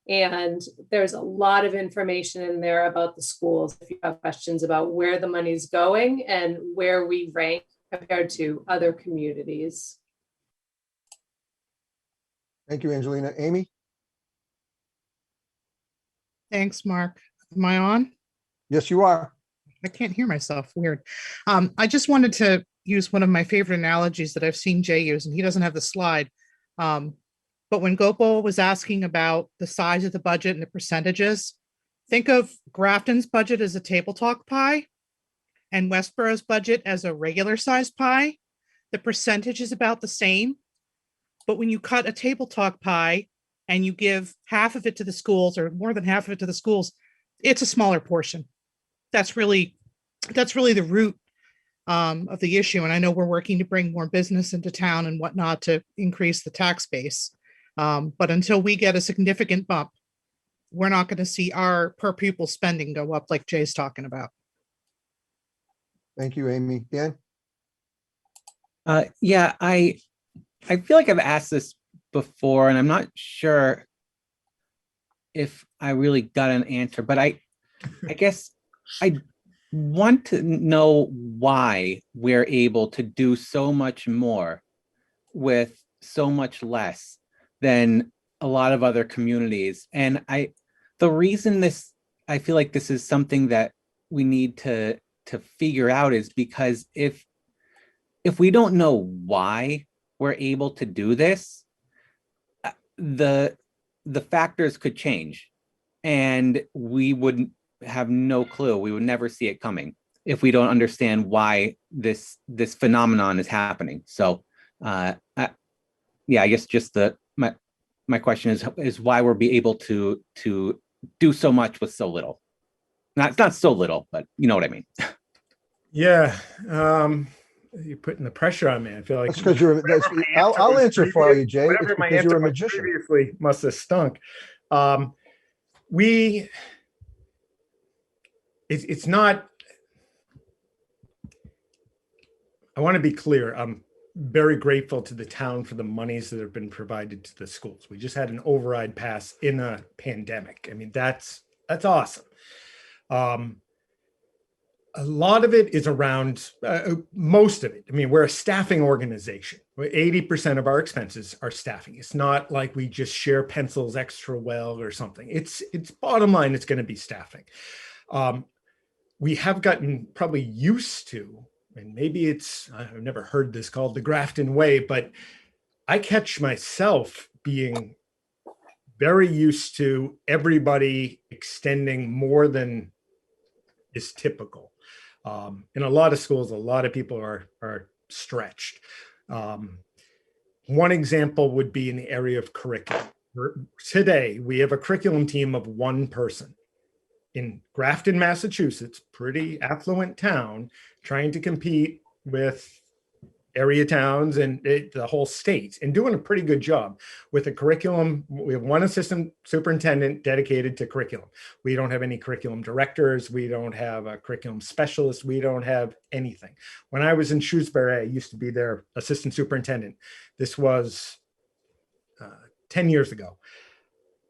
Speaker 6: and there's a lot of information in there about the schools. If you have questions about where the money's going and where we rank compared to other communities.
Speaker 1: Thank you, Angelina. Amy?
Speaker 13: Thanks, Mark. Am I on?
Speaker 1: Yes, you are.
Speaker 13: I can't hear myself. Weird. I just wanted to use one of my favorite analogies that I've seen Jay use, and he doesn't have the slide. But when Gopal was asking about the size of the budget and the percentages, think of Grafton's budget as a table talk pie and Westboro's budget as a regular size pie. The percentage is about the same. But when you cut a table talk pie and you give half of it to the schools or more than half of it to the schools, it's a smaller portion. That's really the root of the issue. And I know we're working to bring more business into town and whatnot to increase the tax base. But until we get a significant bump, we're not going to see our per pupil spending go up like Jay's talking about.
Speaker 1: Thank you, Amy. Dan?
Speaker 9: Yeah, I feel like I've asked this before, and I'm not sure if I really got an answer, but I guess I want to know why we're able to do so much more with so much less than a lot of other communities. And the reason I feel like this is something that we need to figure out is because if we don't know why we're able to do this, the factors could change and we wouldn't have no clue. We would never see it coming if we don't understand why this phenomenon is happening. So yeah, I guess just my question is why we're be able to do so much with so little. Not so little, but you know what I mean.
Speaker 10: Yeah. You're putting the pressure on me. I feel like
Speaker 1: That's because I'll answer for you, Jay. It's
Speaker 10: whatever my
Speaker 1: because
Speaker 10: answer
Speaker 1: you're a
Speaker 10: was
Speaker 1: magician.
Speaker 10: previously must have stunk. It's not, I want to be clear. I'm very grateful to the town for the monies that have been provided to the schools. We just had an override pass in a pandemic. I mean, that's awesome. A lot of it is around, most of it. I mean, we're a staffing organization. 80% of our expenses are staffing. It's not like we just share pencils extra well or something. It's bottom line, it's going to be staffing. We have gotten probably used to, and maybe it's, I've never heard this called the Grafton way, but I catch myself being very used to everybody extending more than is typical. In a lot of schools, a lot of people are stretched. One example would be in the area of curriculum. Today, we have a curriculum team of one person. In Grafton, Massachusetts, pretty affluent town, trying to compete with area towns and the whole state, and doing a pretty good job with a curriculum. We have one assistant superintendent dedicated to curriculum. We don't have any curriculum directors. We don't have a curriculum specialist. We don't have anything. When I was in Shrewsbury, I used to be their assistant superintendent. This was 10 years ago.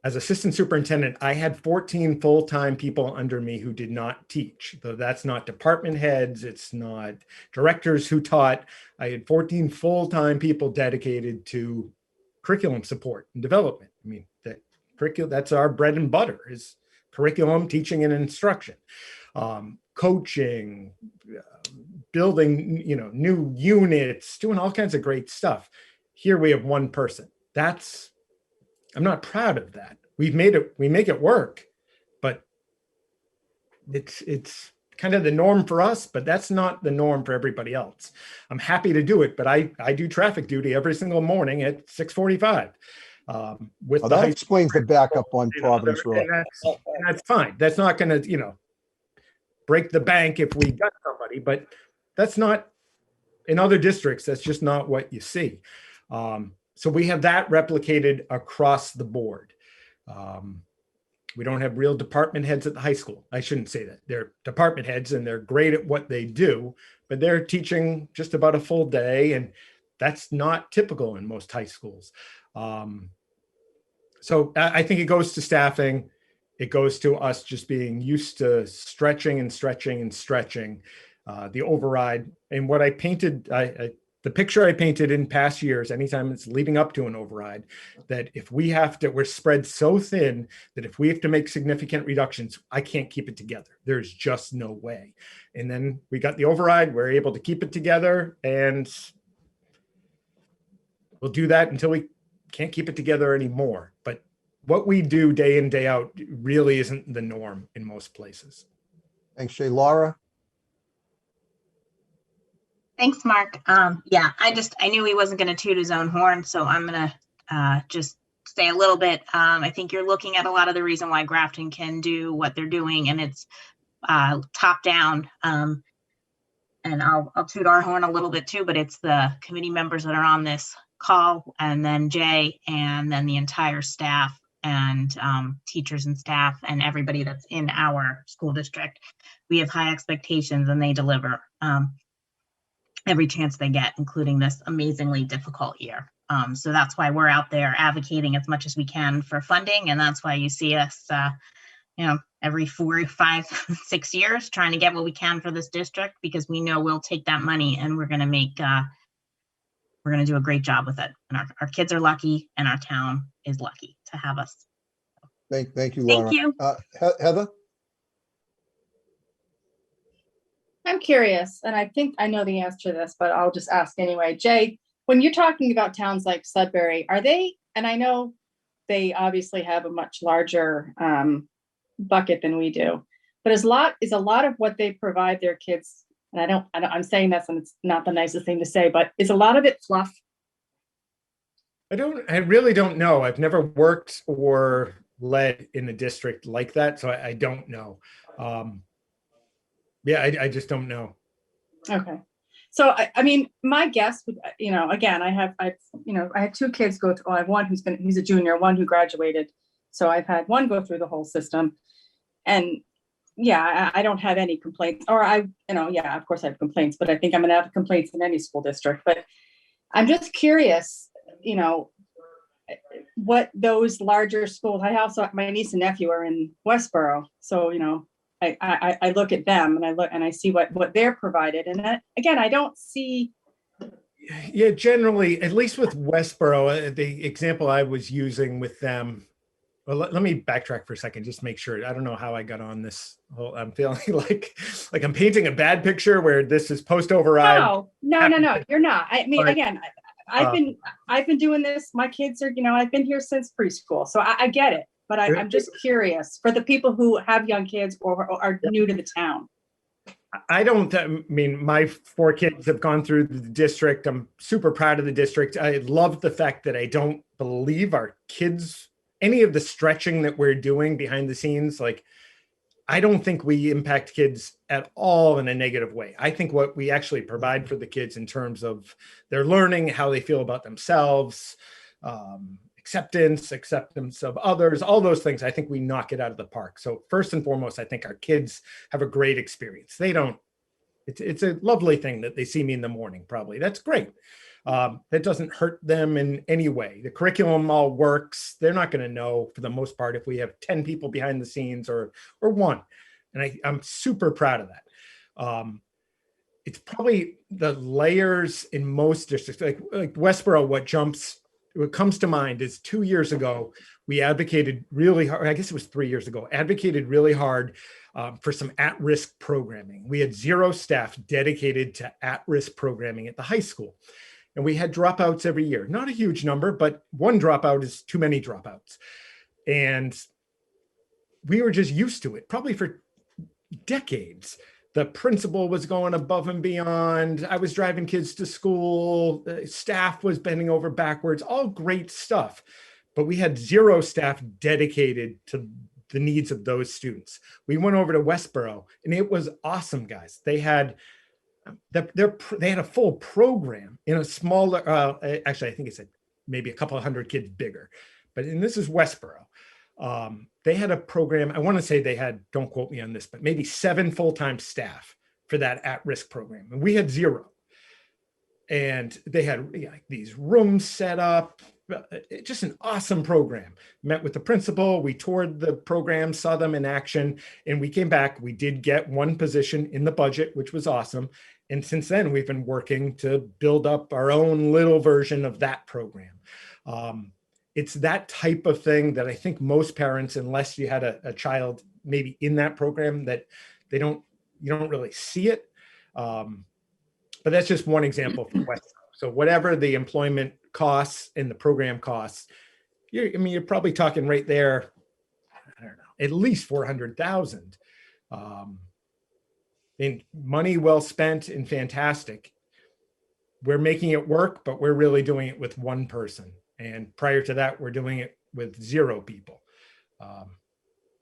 Speaker 10: As assistant superintendent, I had 14 full-time people under me who did not teach. Though that's not department heads, it's not directors who taught. I had 14 full-time people dedicated to curriculum support and development. I mean, that curriculum, that's our bread and butter, is curriculum, teaching, and instruction. Coaching, building, new units, doing all kinds of great stuff. Here we have one person. I'm not proud of that. We make it work, but it's kind of the norm for us, but that's not the norm for everybody else. I'm happy to do it, but I do traffic duty every single morning at 6:45. With
Speaker 1: Well,
Speaker 10: the
Speaker 1: that
Speaker 10: high
Speaker 1: explains the backup on
Speaker 10: you know,
Speaker 1: Providence Road.
Speaker 10: and that's fine. That's not going to, break the bank if we got somebody, but that's not, in other districts, that's just not what you see. So we have that replicated across the board. We don't have real department heads at the high school. I shouldn't say that. They're department heads and they're great at what they do, but they're teaching just about a full day, and that's not typical in most high schools. So I think it goes to staffing. It goes to us just being used to stretching and stretching and stretching the override. And what I painted, the picture I painted in past years, anytime it's leading up to an override, that if we have to, we're spread so thin that if we have to make significant reductions, I can't keep it together. There's just no way. And then we got the override, we're able to keep it together, and we'll do that until we can't keep it together anymore. But what we do day in, day out really isn't the norm in most places.
Speaker 1: Thanks, Shay. Laura?
Speaker 14: Thanks, Mark. Yeah, I knew he wasn't going to toot his own horn, so I'm going to just say a little bit. I think you're looking at a lot of the reason why Grafton can do what they're doing, and it's top down. And I'll toot our horn a little bit too, but it's the committee members that are on this call, and then Jay, and then the entire staff and teachers and staff and everybody that's in our school district. We have high expectations and they deliver every chance they get, including this amazingly difficult year. So that's why we're out there advocating as much as we can for funding. And that's why you see us, every 4, 5, 6 years trying to get what we can for this district, because we know we'll take that money and we're going to do a great job with it. And our kids are lucky and our town is lucky to have us.
Speaker 1: Thank you, Laura.
Speaker 14: Thank you.
Speaker 1: Heather?
Speaker 15: I'm curious, and I think I know the answer to this, but I'll just ask anyway. Jay, when you're talking about towns like Sudbury, are they, and I know they obviously have a much larger bucket than we do, but is a lot of what they provide their kids, and I'm saying this and it's not the nicest thing to say, but is a lot of it fluff?
Speaker 10: I really don't know. I've never worked or led in a district like that, so I don't know. I just don't know.
Speaker 15: Okay. So, I mean, my guess would, again, I had 2 kids go through, I have one he's a junior, one who graduated. So I've had one go through the whole system, and yeah, I don't have any complaints, or of course I have complaints, but I think I'm going to have complaints in any school district. But I'm just curious, what those larger schools, my niece and nephew are in Westboro. So, I look at them and I see what they're provided. And again, I don't see.
Speaker 10: Yeah, generally, at least with Westboro, the example I was using with them Well, let me backtrack for a second, just make sure. I don't know how I got on this whole, I'm feeling like I'm painting a bad picture where this is post override.
Speaker 15: No, you're not. I mean,
Speaker 10: But,
Speaker 15: again, I've been doing this. My kids are, I've been here since preschool, so I get it. But I'm just curious for the people who have young kids or are new to the town.
Speaker 10: I mean, my 4 kids have gone through the district. I'm super proud of the district. I love the fact that I don't believe our kids, any of the stretching that we're doing behind the scenes, like, I don't think we impact kids at all in a negative way. I think what we actually provide for the kids in terms of their learning, how they feel about themselves, acceptance of others, all those things, I think we knock it out of the park. So first and foremost, I think our kids have a great experience. They don't, it's a lovely thing that they see me in the morning, probably. That's great. That doesn't hurt them in any way. The curriculum all works. They're not going to know for the most part if we have 10 people behind the scenes or 1. And I'm super proud of that. It's probably the layers in most districts, like Westboro, what comes to mind is 2 years ago, we advocated really hard, I guess it was 3 years ago, advocated really hard for some at-risk programming. We had 0 staff dedicated to at-risk programming at the high school. And we had dropouts every year. Not a huge number, but 1 dropout is too many dropouts. And we were just used to it, probably for decades. The principal was going above and beyond. I was driving kids to school. Staff was bending over backwards, all great stuff. But we had 0 staff dedicated to the needs of those students. We went over to Westboro and it was awesome, guys. They had a full program in a smaller, actually, I think it's maybe a couple of hundred kids bigger, and this is Westboro. They had a program, I want to say they had, don't quote me on this, but maybe 7 full-time staff for that at-risk program. And we had 0. And they had these rooms set up, just an awesome program. Met with the principal, we toured the program, saw them in action, and we came back. We did get 1 position in the budget, which was awesome. And since then, we've been working to build up our own little version of that program. It's that type of thing that I think most parents, unless you had a child maybe in that program, that you don't really see it. But that's just one example from West. So whatever the employment costs and the program costs, you're probably talking right there, I don't know, at least 400,000. And money well spent and fantastic. We're making it work, but we're really doing it with 1 person. And prior to that, we're doing it with 0 people.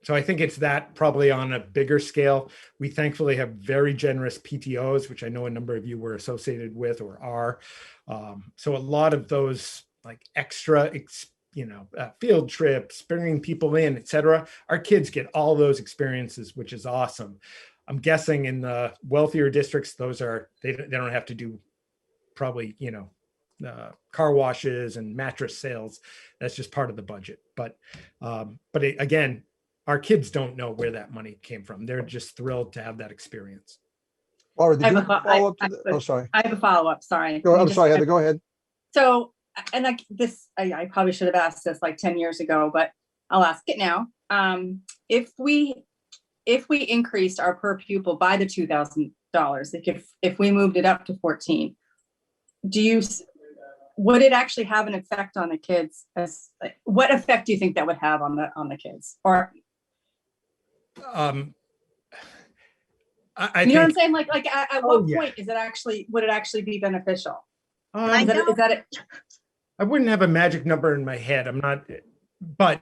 Speaker 10: So I think it's that probably on a bigger scale. We thankfully have very generous PTOs, which I know a number of you were associated with or are. So a lot of those like extra, field trips, bringing people in, et cetera, our kids get all those experiences, which is awesome. I'm guessing in the wealthier districts, they don't have to do probably, car washes and mattress sales. That's just part of the budget. But again, our kids don't know where that money came from. They're just thrilled to have that experience.
Speaker 1: Laura, did you follow up to the, oh, sorry.
Speaker 15: I have a follow-up, sorry.
Speaker 1: I'm sorry, Heather, go ahead.
Speaker 15: So, and I probably should have asked this like 10 years ago, but I'll ask it now. If we increased our per pupil by the $2,000, if we moved it up to 14, would it actually have an effect on the kids? What effect do you think that would have on the kids? Or
Speaker 10: I
Speaker 15: you know
Speaker 10: think,
Speaker 15: what I'm saying? Like at what point would it actually be beneficial? Is that it?
Speaker 10: I wouldn't have a magic number in my head. I'm not, but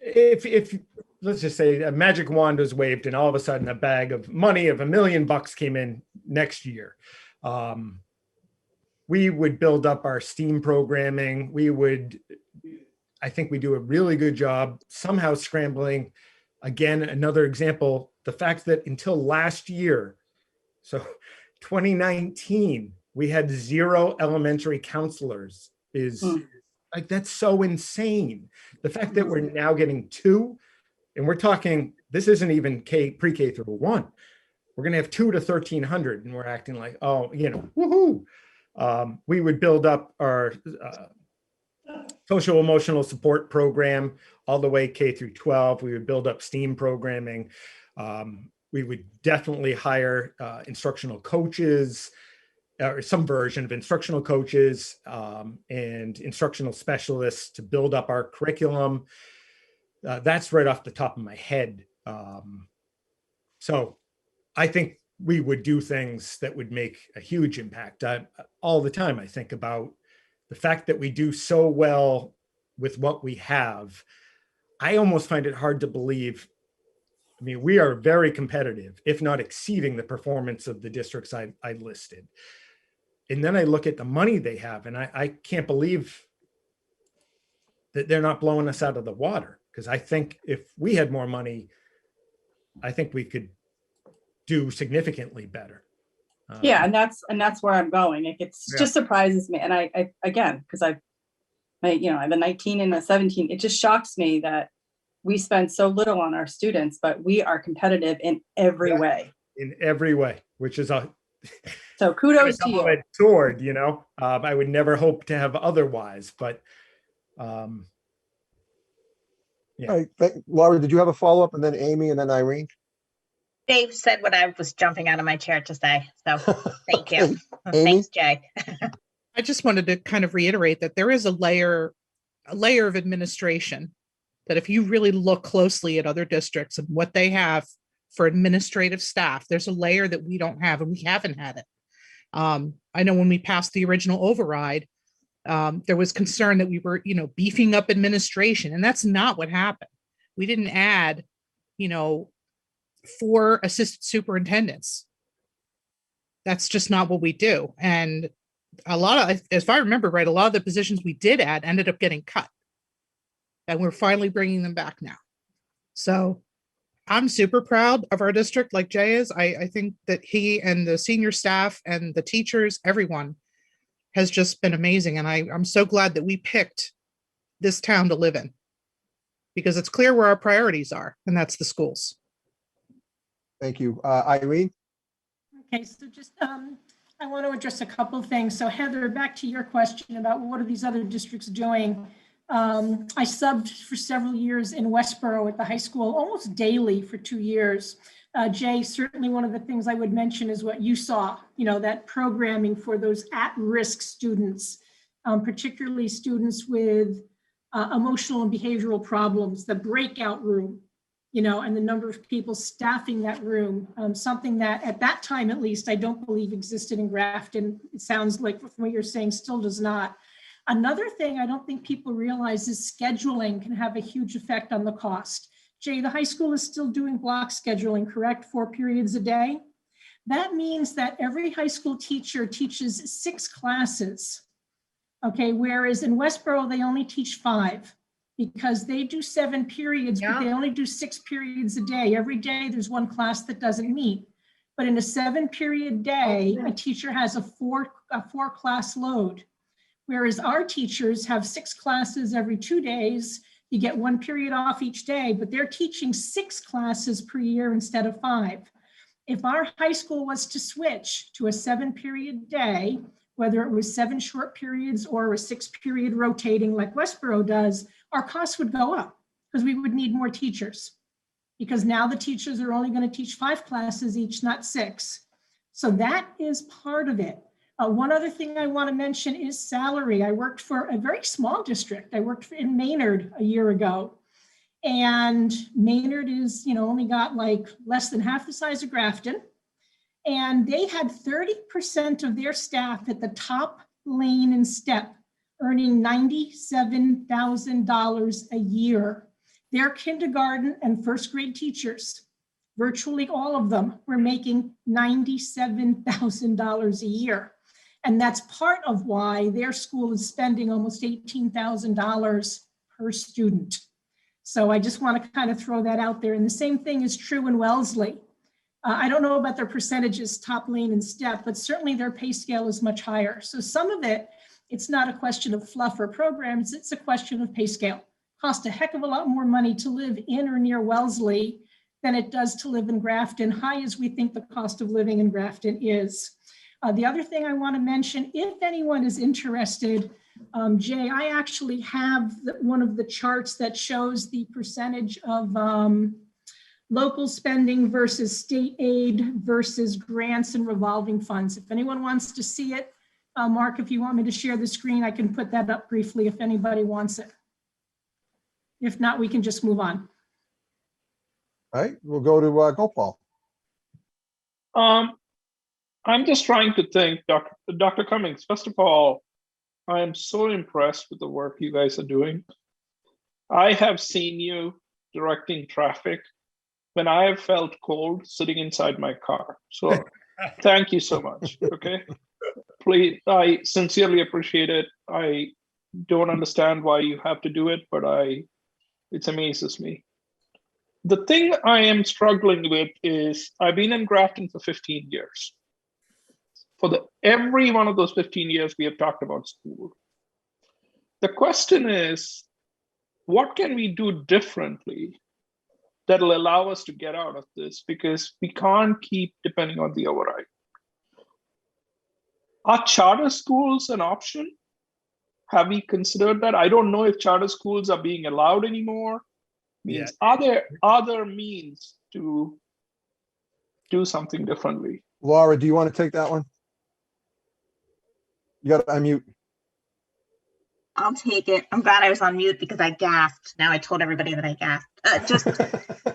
Speaker 10: if let's just say a magic wand was waved and all of a sudden a bag of money of $1 million came in next year, we would build up our STEAM programming. I think we do a really good job somehow scrambling. Again, another example, the fact that until last year, so 2019, we had 0 elementary counselors is like, that's so insane. The fact that we're now getting 2, and we're talking, this isn't even pre-K through 1. We're going to have 2 to 1,300, and we're acting like, oh, woohoo. We would build up our social emotional support program all the way K through 12. We would build up STEAM programming. We would definitely hire instructional coaches, or some version of instructional coaches, and instructional specialists to build up our curriculum. That's right off the top of my head. So I think we would do things that would make a huge impact. All the time, I think about the fact that we do so well with what we have. I almost find it hard to believe. I mean, we are very competitive, if not exceeding the performance of the districts I listed. And then I look at the money they have, and I can't believe that they're not blowing us out of the water. Because I think if we had more money, I think we could do significantly better.
Speaker 15: Yeah, and that's where I'm going. It just surprises me. And I again, because I have a 19 and a 17, it just shocks me that we spend so little on our students, but we are competitive in every way.
Speaker 10: In every way, which is
Speaker 15: so kudos to you.
Speaker 10: Sword, I would never hope to have otherwise, but yeah.
Speaker 1: All right, Laura, did you have a follow-up, and then Amy, and then Irene?
Speaker 14: Dave said what I was jumping out of my chair to say. So thank you.
Speaker 1: Amy?
Speaker 14: Thanks, Jay.
Speaker 13: I just wanted to kind of reiterate that there is a layer of administration that if you really look closely at other districts and what they have for administrative staff, there's a layer that we don't have, and we haven't had it. I know when we passed the original override, there was concern that we were, beefing up administration, and that's not what happened. We didn't add, 4 assistant superintendents. That's just not what we do. And a lot of, if I remember right, a lot of the positions we did add ended up getting cut. And we're finally bringing them back now. So I'm super proud of our district, like Jay is. I think that he and the senior staff and the teachers, everyone has just been amazing. And I'm so glad that we picked this town to live in, because it's clear where our priorities are, and that's the schools.
Speaker 1: Thank you. Irene?
Speaker 12: Okay, so just I want to address a couple of things. So Heather, back to your question about what are these other districts doing? I subbed for several years in Westboro at the high school, almost daily for 2 years. Jay, certainly one of the things I would mention is what you saw, that programming for those at-risk students, particularly students with emotional and behavioral problems, the breakout room, and the number of people staffing that room, something that at that time, at least, I don't believe existed in Grafton. It sounds like from what you're saying still does not. Another thing I don't think people realize is scheduling can have a huge effect on the cost. Jay, the high school is still doing block scheduling, correct? 4 periods a day. That means that every high school teacher teaches 6 classes, okay? Whereas in Westboro, they only teach 5 because they do 7 periods, but they only do 6 periods a day. Every day there's 1 class that doesn't meet. But in a 7-period day, a teacher has a 4 class load. Whereas our teachers have 6 classes every 2 days. You get 1 period off each day, but they're teaching 6 classes per year instead of 5. If our high school was to switch to a 7-period day, whether it was 7 short periods or a 6-period rotating like Westboro does, our costs would go up because we would need more teachers. Because now the teachers are only going to teach 5 classes each, not 6. So that is part of it. One other thing I want to mention is salary. I worked for a very small district. I worked in Maynard a year ago. And Maynard is, only got like less than half the size of Grafton. And they had 30% of their staff at the top lane and step earning $97,000 a year. Their kindergarten and first grade teachers, virtually all of them, were making $97,000 a year. And that's part of why their school is spending almost $18,000 per student. So I just want to kind of throw that out there. And the same thing is true in Wellesley. I don't know about their percentages, top lane and step, but certainly their pay scale is much higher. So some of it, it's not a question of fluff or programs, it's a question of pay scale. Costs a heck of a lot more money to live in or near Wellesley than it does to live in Grafton, high as we think the cost of living in Grafton is. The other thing I want to mention, if anyone is interested, Jay, I actually have one of the charts that shows the percentage of local spending versus state aid versus grants and revolving funds. If anyone wants to see it, Mark, if you want me to share the screen, I can put that up briefly if anybody wants it. If not, we can just move on.
Speaker 1: All right, we'll go to Gopal.
Speaker 5: I'm just trying to think, Dr. Cummings, first of all, I am so impressed with the work you guys are doing. I have seen you directing traffic when I have felt cold sitting inside my car. So thank you so much, okay? Please, I sincerely appreciate it. I don't understand why you have to do it, but it amazes me. The thing I am struggling with is I've been in Grafton for 15 years. For every one of those 15 years, we have talked about school. The question is, what can we do differently that'll allow us to get out of this? Because we can't keep depending on the override. Are charter schools an option? Have we considered that? I don't know if charter schools are being allowed anymore. Means, are there other means to do something differently?
Speaker 1: Laura, do you want to take that one? You got to unmute.
Speaker 14: I'll take it. I'm glad I was on mute because I gasped. Now I told everybody that I gasped. Just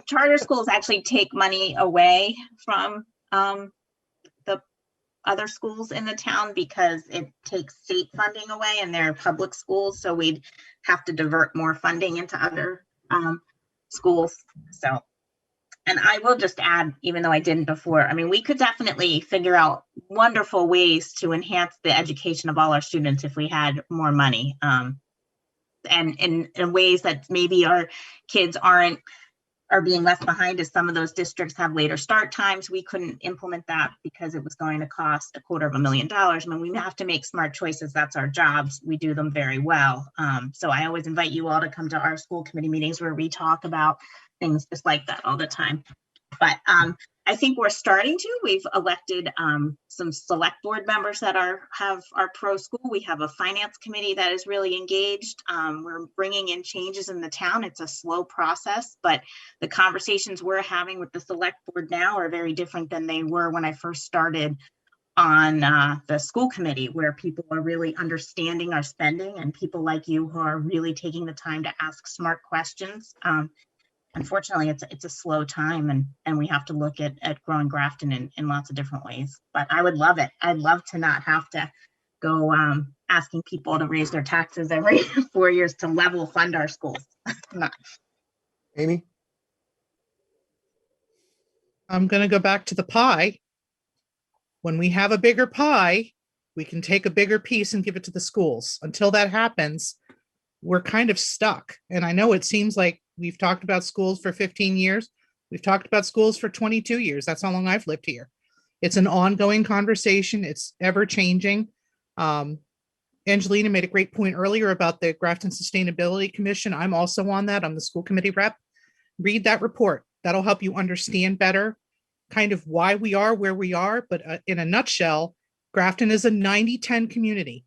Speaker 14: charter schools actually take money away from the other schools in the town because it takes state funding away and they're public schools. So we'd have to divert more funding into other schools. So, and I will just add, even though I didn't before, I mean, we could definitely figure out wonderful ways to enhance the education of all our students if we had more money. And in ways that maybe our kids are being left behind, as some of those districts have later start times. We couldn't implement that because it was going to cost $250,000. I mean, we have to make smart choices. That's our jobs. We do them very well. So I always invite you all to come to our school committee meetings where we talk about things just like that all the time. But I think we're starting to. We've elected some select board members that are pro school. We have a finance committee that is really engaged. We're bringing in changes in the town. It's a slow process, but the conversations we're having with the select board now are very different than they were when I first started on the school committee, where people are really understanding our spending and people like you who are really taking the time to ask smart questions. Unfortunately, it's a slow time and we have to look at growing Grafton in lots of different ways. But I would love it. I'd love to not have to go asking people to raise their taxes every 4 years to level fund our schools.
Speaker 1: Amy?
Speaker 13: I'm going to go back to the pie. When we have a bigger pie, we can take a bigger piece and give it to the schools. Until that happens, we're kind of stuck. And I know it seems like we've talked about schools for 15 years. We've talked about schools for 22 years. That's how long I've lived here. It's an ongoing conversation. It's ever changing. Angelina made a great point earlier about the Grafton Sustainability Commission. I'm also on that. I'm the school committee rep. Read that report. That'll help you understand better kind of why we are where we are. But in a nutshell, Grafton is a 90-10 community.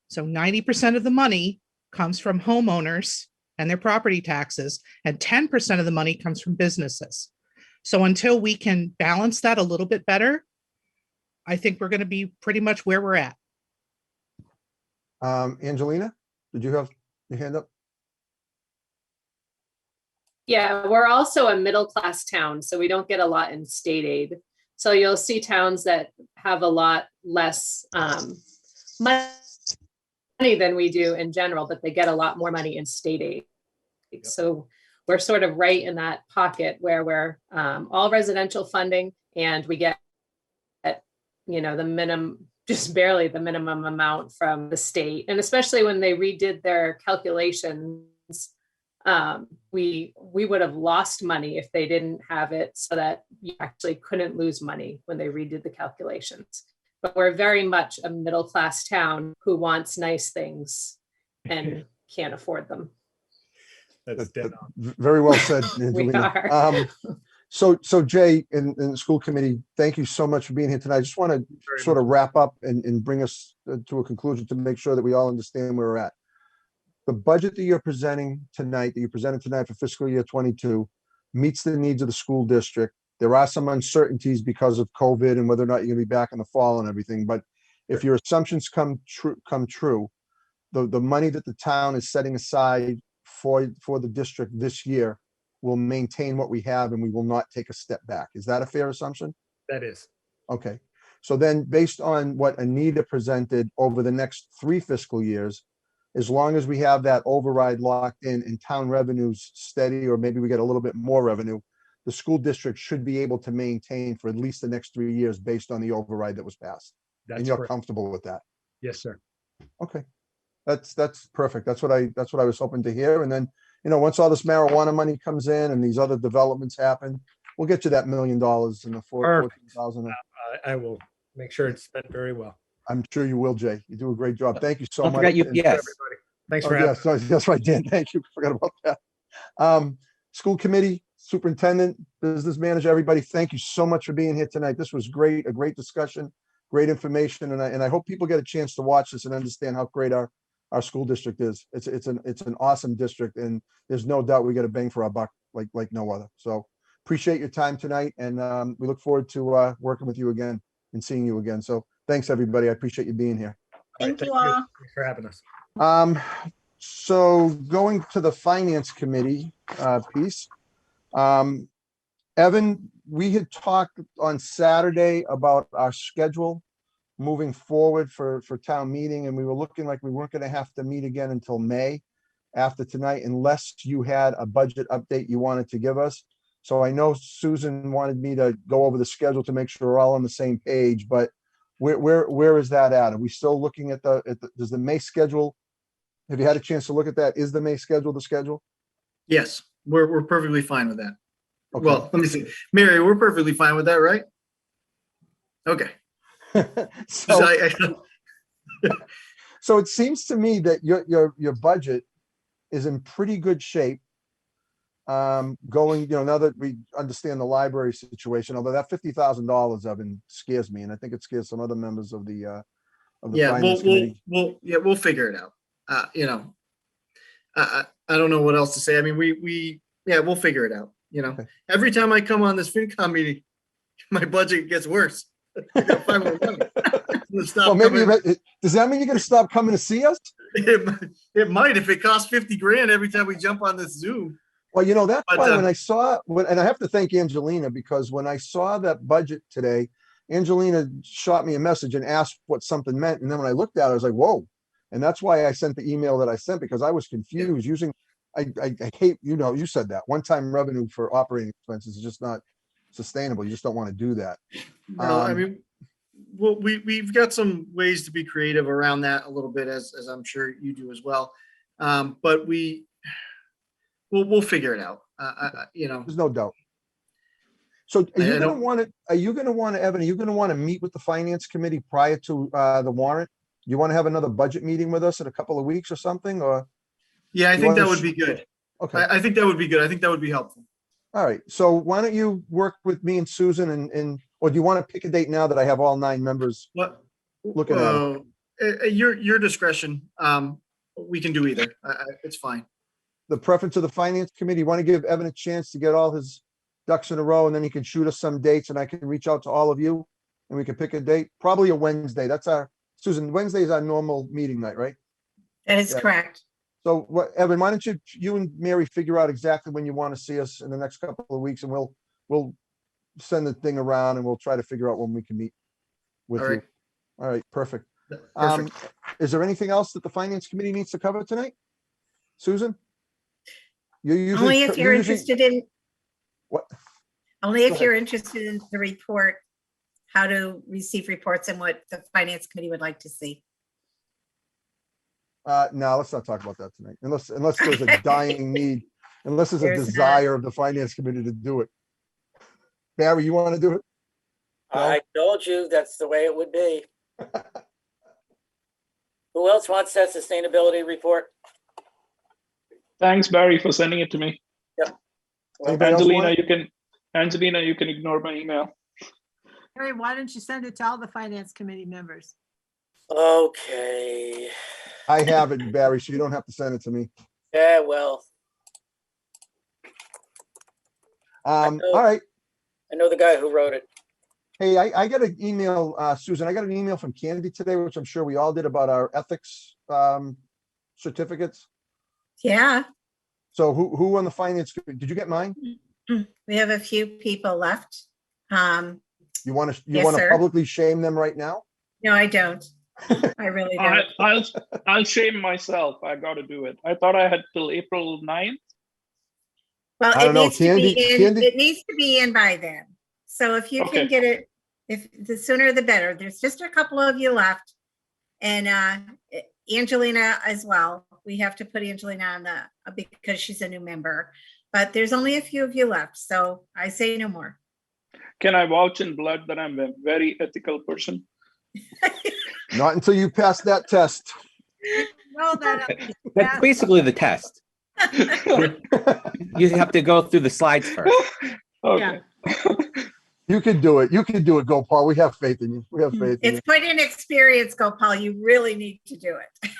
Speaker 13: So 90% of the money comes from homeowners and their property taxes, and 10% of the money comes from businesses. So until we can balance that a little bit better, I think we're going to be pretty much where we're at.
Speaker 1: Angelina, did you have your hand up?
Speaker 6: Yeah, we're also a middle-class town, so we don't get a lot in state aid. So you'll see towns that have a lot less money than we do in general, but they get a lot more money in state aid. Yep. So we're sort of right in that pocket where we're all residential funding, and we get, the minimum, just barely the minimum amount from the state. And especially when they redid their calculations, we would have lost money if they didn't have it, so that you actually couldn't lose money when they redid the calculations. But we're very much a middle-class town who wants nice things and can't afford them.
Speaker 10: That's dead on.
Speaker 1: Very well said,
Speaker 6: We
Speaker 1: Angelina.
Speaker 6: are.
Speaker 1: So Jay and the school committee, thank you so much for being here tonight. I just want to
Speaker 7: Very
Speaker 1: sort of
Speaker 7: much.
Speaker 1: wrap up and bring us to a conclusion to make sure that we all understand where we're at. The budget that you're presenting tonight, that you presented tonight for fiscal year 22 meets the needs of the school district. There are some uncertainties because of COVID and whether or not you're gonna be back in the fall and everything, but if your assumptions come true, the money that the town is setting aside for the district this year will maintain what we have and we will not take a step back. Is that a fair assumption?
Speaker 10: That is.
Speaker 1: Okay. So then based on what Anita presented over the next 3 fiscal years, as long as we have that override locked in and town revenues steady, or maybe we get a little bit more revenue, the school district should be able to maintain for at least the next 3 years based on the override that was passed. And
Speaker 10: That's
Speaker 1: you're
Speaker 10: correct.
Speaker 1: comfortable with that?
Speaker 10: Yes, sir.
Speaker 1: Okay. That's perfect. That's what I was hoping to hear. And then, once all this marijuana money comes in and these other developments happen, we'll get you that $1 million in the
Speaker 10: Perfect.
Speaker 1: 14,000.
Speaker 10: I will make sure it's spent very well.
Speaker 1: I'm sure you will, Jay. You do a great job. Thank you so
Speaker 9: Don't
Speaker 1: much.
Speaker 9: forget
Speaker 1: And-
Speaker 9: UPS.
Speaker 10: Thanks
Speaker 1: Oh,
Speaker 10: for having
Speaker 1: yes, that's right, Dan. Thank you. Forgot about that. School committee, superintendent, business manager, everybody, thank you so much for being here tonight. This was great, a great discussion, great information, and I hope people get a chance to watch this and understand how great our school district is. It's an awesome district, and there's no doubt we get a bang for our buck like no other. So appreciate your time tonight, and we look forward to working with you again and seeing you again. So thanks, everybody. I appreciate you being here.
Speaker 14: Thank you all.
Speaker 10: Thanks for having us.
Speaker 1: So going to the finance committee piece. Evan, we had talked on Saturday about our schedule moving forward for town meeting, and we were looking like we weren't going to have to meet again until May after tonight, unless you had a budget update you wanted to give us. So I know Susan wanted me to go over the schedule to make sure we're all on the same page, but where is that at? Are we still looking at does the May schedule? Have you had a chance to look at that? Is the May schedule the schedule?
Speaker 7: Yes, we're perfectly fine with that.
Speaker 1: Okay.
Speaker 7: Well, let me see. Mary, we're perfectly fine with that, right? Okay.
Speaker 1: So,
Speaker 7: I-
Speaker 1: so it seems to me that your budget is in pretty good shape. Going, now that we understand the library situation, although that $50,000 Evan scares me, and I think it scares some other members of the
Speaker 7: yeah,
Speaker 1: finance committee.
Speaker 7: we'll figure it out. I don't know what else to say. I mean, we'll figure it out.
Speaker 1: Okay.
Speaker 7: Every time I come on this FinCom meeting, my budget gets worse. I gotta find more money.
Speaker 1: Well, maybe does that mean you're going to stop coming to see us?
Speaker 7: It might if it costs 50 grand every time we jump on this Zoom.
Speaker 1: Well, that's
Speaker 7: But,
Speaker 1: why when I saw, and I have to thank Angelina, because when I saw that budget today, Angelina shot me a message and asked what something meant. And then when I looked at it, I was like, whoa. And that's why I sent the email that I sent, because I was confused using, I hate, you said that one-time revenue for operating expenses is just not sustainable. You just don't want to do that.
Speaker 7: No, I mean, well, we've got some ways to be creative around that a little bit, as I'm sure you do as well. But we'll figure it out.
Speaker 1: There's no doubt. So are you going to want to, Evan, are you going to want to meet with the finance committee prior to the warrant? You want to have another budget meeting with us in a couple of weeks or something, or?
Speaker 7: Yeah, I think that would be good.
Speaker 1: Okay.
Speaker 7: I think that would be good. I think that would be helpful.
Speaker 1: All right. So why don't you work with me and Susan and or do you want to pick a date now that I have all 9 members looking at it?
Speaker 7: Your discretion. We can do either. It's fine.
Speaker 1: The preference of the finance committee, you want to give Evan a chance to get all his ducks in a row, and then he can shoot us some dates and I can reach out to all of you and we can pick a date, probably a Wednesday. Susan, Wednesday is our normal meeting night, right?
Speaker 14: That is
Speaker 1: Yeah.
Speaker 14: correct.
Speaker 1: So Evan, why don't you and Mary figure out exactly when you want to see us in the next couple of weeks, and we'll send the thing around and we'll try to figure out when we can meet with
Speaker 7: All
Speaker 1: you.
Speaker 7: right.
Speaker 1: All right, perfect.
Speaker 7: Perfect.
Speaker 1: Is there anything else that the finance committee needs to cover tonight? Susan?
Speaker 14: Only if you're interested in,
Speaker 1: What?
Speaker 14: only
Speaker 1: Go
Speaker 14: if
Speaker 1: ahead.
Speaker 14: you're interested in the report, how to receive reports and what the finance committee would like to see.
Speaker 1: No, let's not talk about that tonight, unless there's a dying need, unless there's a
Speaker 14: There's not.
Speaker 1: desire of the finance committee to do it. Barry, you want to do it?
Speaker 4: I told you that's the way it would be. Who else wants that sustainability report?
Speaker 5: Thanks, Barry, for sending it to me.
Speaker 4: Well,
Speaker 1: Anybody else
Speaker 5: Angelina,
Speaker 1: want it?
Speaker 5: you can Angelina, you can ignore my email.
Speaker 16: Harry, why don't you send it to all the finance committee members?
Speaker 4: Okay.
Speaker 1: I have it, Barry, so you don't have to send it to me.
Speaker 4: Yeah, well,
Speaker 1: All right.
Speaker 4: I know the guy who wrote it.
Speaker 1: Hey, I got an email, Susan, I got an email from Candy today, which I'm sure we all did, about our ethics certificates.
Speaker 17: Yeah,
Speaker 1: So who on the finance, did you get mine?
Speaker 17: we have a few people left.
Speaker 1: You want to,
Speaker 17: Yes, sir.
Speaker 1: publicly shame them right now?
Speaker 17: No, I don't. I really don't.
Speaker 5: I'll shame myself. I got to do it. I thought I had till April 9th.
Speaker 17: Well,
Speaker 1: I
Speaker 17: it
Speaker 1: don't know,
Speaker 17: needs to be in,
Speaker 1: Candy-
Speaker 17: it needs to be in by then. So if you
Speaker 5: Okay.
Speaker 17: can get it, if the sooner the better. There's just a couple of you left. And Angelina as well. We have to put Angelina on the, because she's a new member. But there's only a few of you left. So I say no more.
Speaker 5: Can I vouch in blood that I'm a very ethical person?
Speaker 1: Not until you pass that test.
Speaker 16: Know that.
Speaker 9: That's basically the test. You have to go through the slides first.
Speaker 5: Okay.
Speaker 1: You can do it. You can do it, Gopal. We have faith in you. We have faith in you.
Speaker 17: It's quite an experience, Gopal. You really need to do it.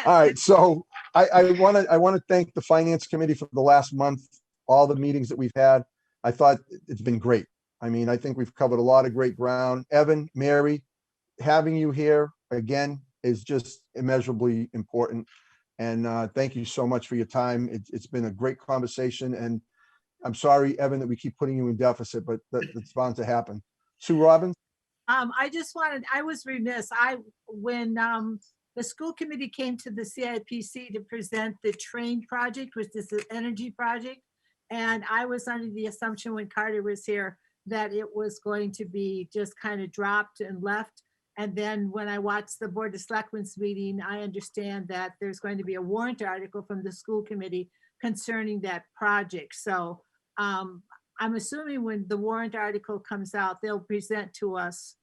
Speaker 1: All right, so I want to thank the finance committee for the last month, all the meetings that we've had. I thought it's been great. I mean, I think we've covered a lot of great ground. Evan, Mary, having you here again is just immeasurably important. And thank you so much for your time. It's been a great conversation. And I'm sorry, Evan, that we keep putting you in deficit, but that's bound to happen. Sue Robbins?
Speaker 16: I just wanted, I was remiss. When the school committee came to the CIPC to present the train project, which is the energy project. And I was under the assumption when Carter was here that it was going to be just kind of dropped and left. And then when I watched the Board of Selectmen's meeting, I understand that there's going to be a warrant article from the school committee concerning that project. So I'm assuming when the warrant article comes out, they'll present to us,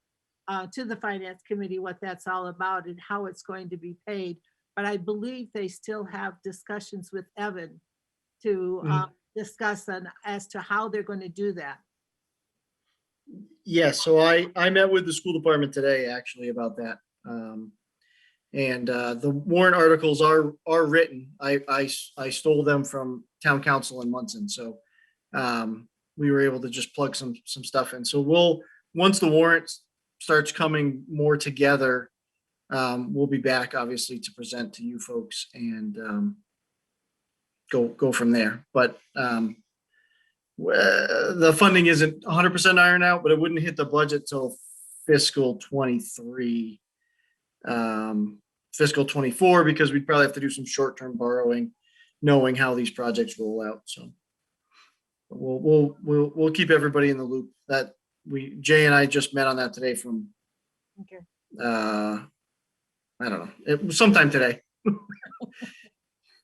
Speaker 16: to the finance committee, what that's all about and how it's going to be paid. But I believe they still have discussions with Evan to discuss as to how they're going to do that.
Speaker 7: Yes, so I met with the school department today actually about that. And the warrant articles are written. I stole them from town council in Munson. So we were able to just plug some stuff in. So once the warrant starts coming more together, we'll be back obviously to present to you folks and go from there. But the funding isn't 100% ironed out, but it wouldn't hit the budget till fiscal 23, fiscal 24, because we'd probably have to do some short-term borrowing, knowing how these projects roll out. So we'll keep everybody in the loop. That Jay and I just met on that today from,
Speaker 16: Okay.
Speaker 7: I don't know, it was sometime today.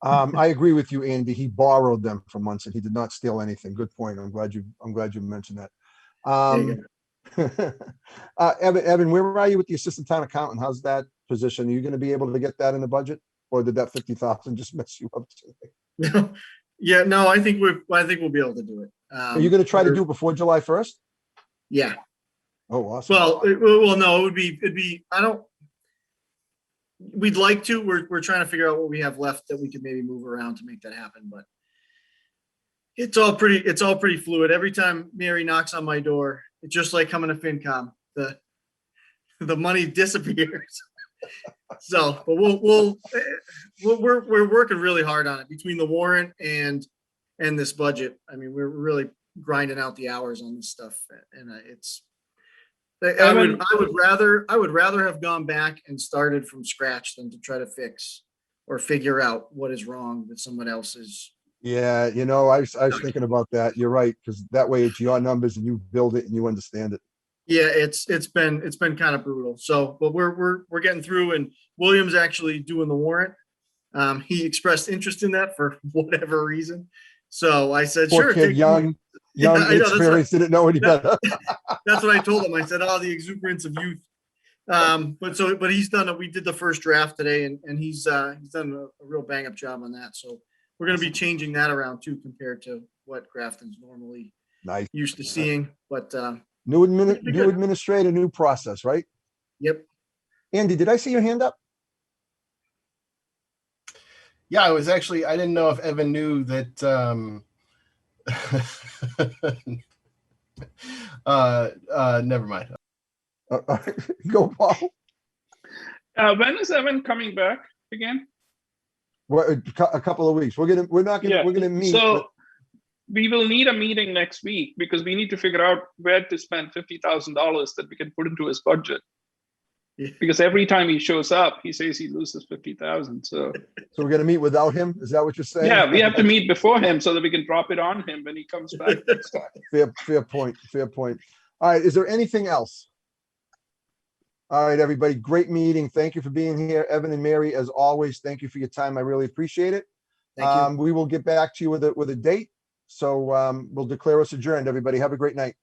Speaker 1: I agree with you, Andy. He borrowed them from Munson. He did not steal anything. Good point. I'm glad you mentioned that. Evan, where are you with the assistant town accountant? How's that position? Are you going to be able to get that in the budget, or did that 50,000 just mess you up today?
Speaker 7: Yeah, no, I think we'll be able to do it.
Speaker 1: Are you going to try to do it before July 1st?
Speaker 7: Yeah.
Speaker 1: Oh, awesome.
Speaker 7: Well, no, it'd be. We'd like to. We're trying to figure out what we have left that we could maybe move around to make that happen, but it's all pretty fluid. Every time Mary knocks on my door, it's just like coming to FinCom. The money disappears. So, but we're working really hard on it between the warrant and this budget. I mean, we're really grinding out the hours on this stuff, and I would rather have gone back and started from scratch than to try to fix or figure out what is wrong with someone else's.
Speaker 1: Yeah, I was thinking about that. You're right, because that way it's your numbers and you build it and you understand it.
Speaker 7: Yeah, it's been kind of brutal. So, but we're getting through, and William's actually doing the warrant. He expressed interest in that for whatever reason. So I said,
Speaker 1: Poor
Speaker 7: sure.
Speaker 1: kid, young, inexperienced, didn't know any better.
Speaker 7: That's what I told him. I said, the exuberance of youth. But he's done. We did the first draft today, and he's done a real bang up job on that. So we're going to be changing that around too, compared to what Grafton's normally
Speaker 1: Nice.
Speaker 7: used to seeing, but
Speaker 1: New
Speaker 7: Pretty
Speaker 1: new
Speaker 7: good.
Speaker 1: administrator, new process, right?
Speaker 7: yep.
Speaker 1: Andy, did I see your hand up?
Speaker 18: Yeah, I was actually, I didn't know if Evan knew that, never mind.
Speaker 1: Go, Paul.
Speaker 5: When is Evan coming back again?
Speaker 1: What, a couple of weeks. We're gonna meet.
Speaker 5: So
Speaker 1: but-
Speaker 5: we will need a meeting next week because we need to figure out where to spend $50,000 that we can put into his budget.
Speaker 7: Yeah.
Speaker 5: Because every time he shows up, he says he loses 50,000. So
Speaker 1: So we're gonna meet without him? Is that what you're saying?
Speaker 5: yeah, we have to meet before him so that we can drop it on him when he comes back next time.
Speaker 1: Fair point, fair point. All right, is there anything else? All right, everybody, great meeting. Thank you for being here. Evan and Mary, as always, thank you for your time. I really appreciate it.
Speaker 7: Thank you.
Speaker 1: We will get back to you with a date. So we'll declare us adjourned, everybody. Have a great night.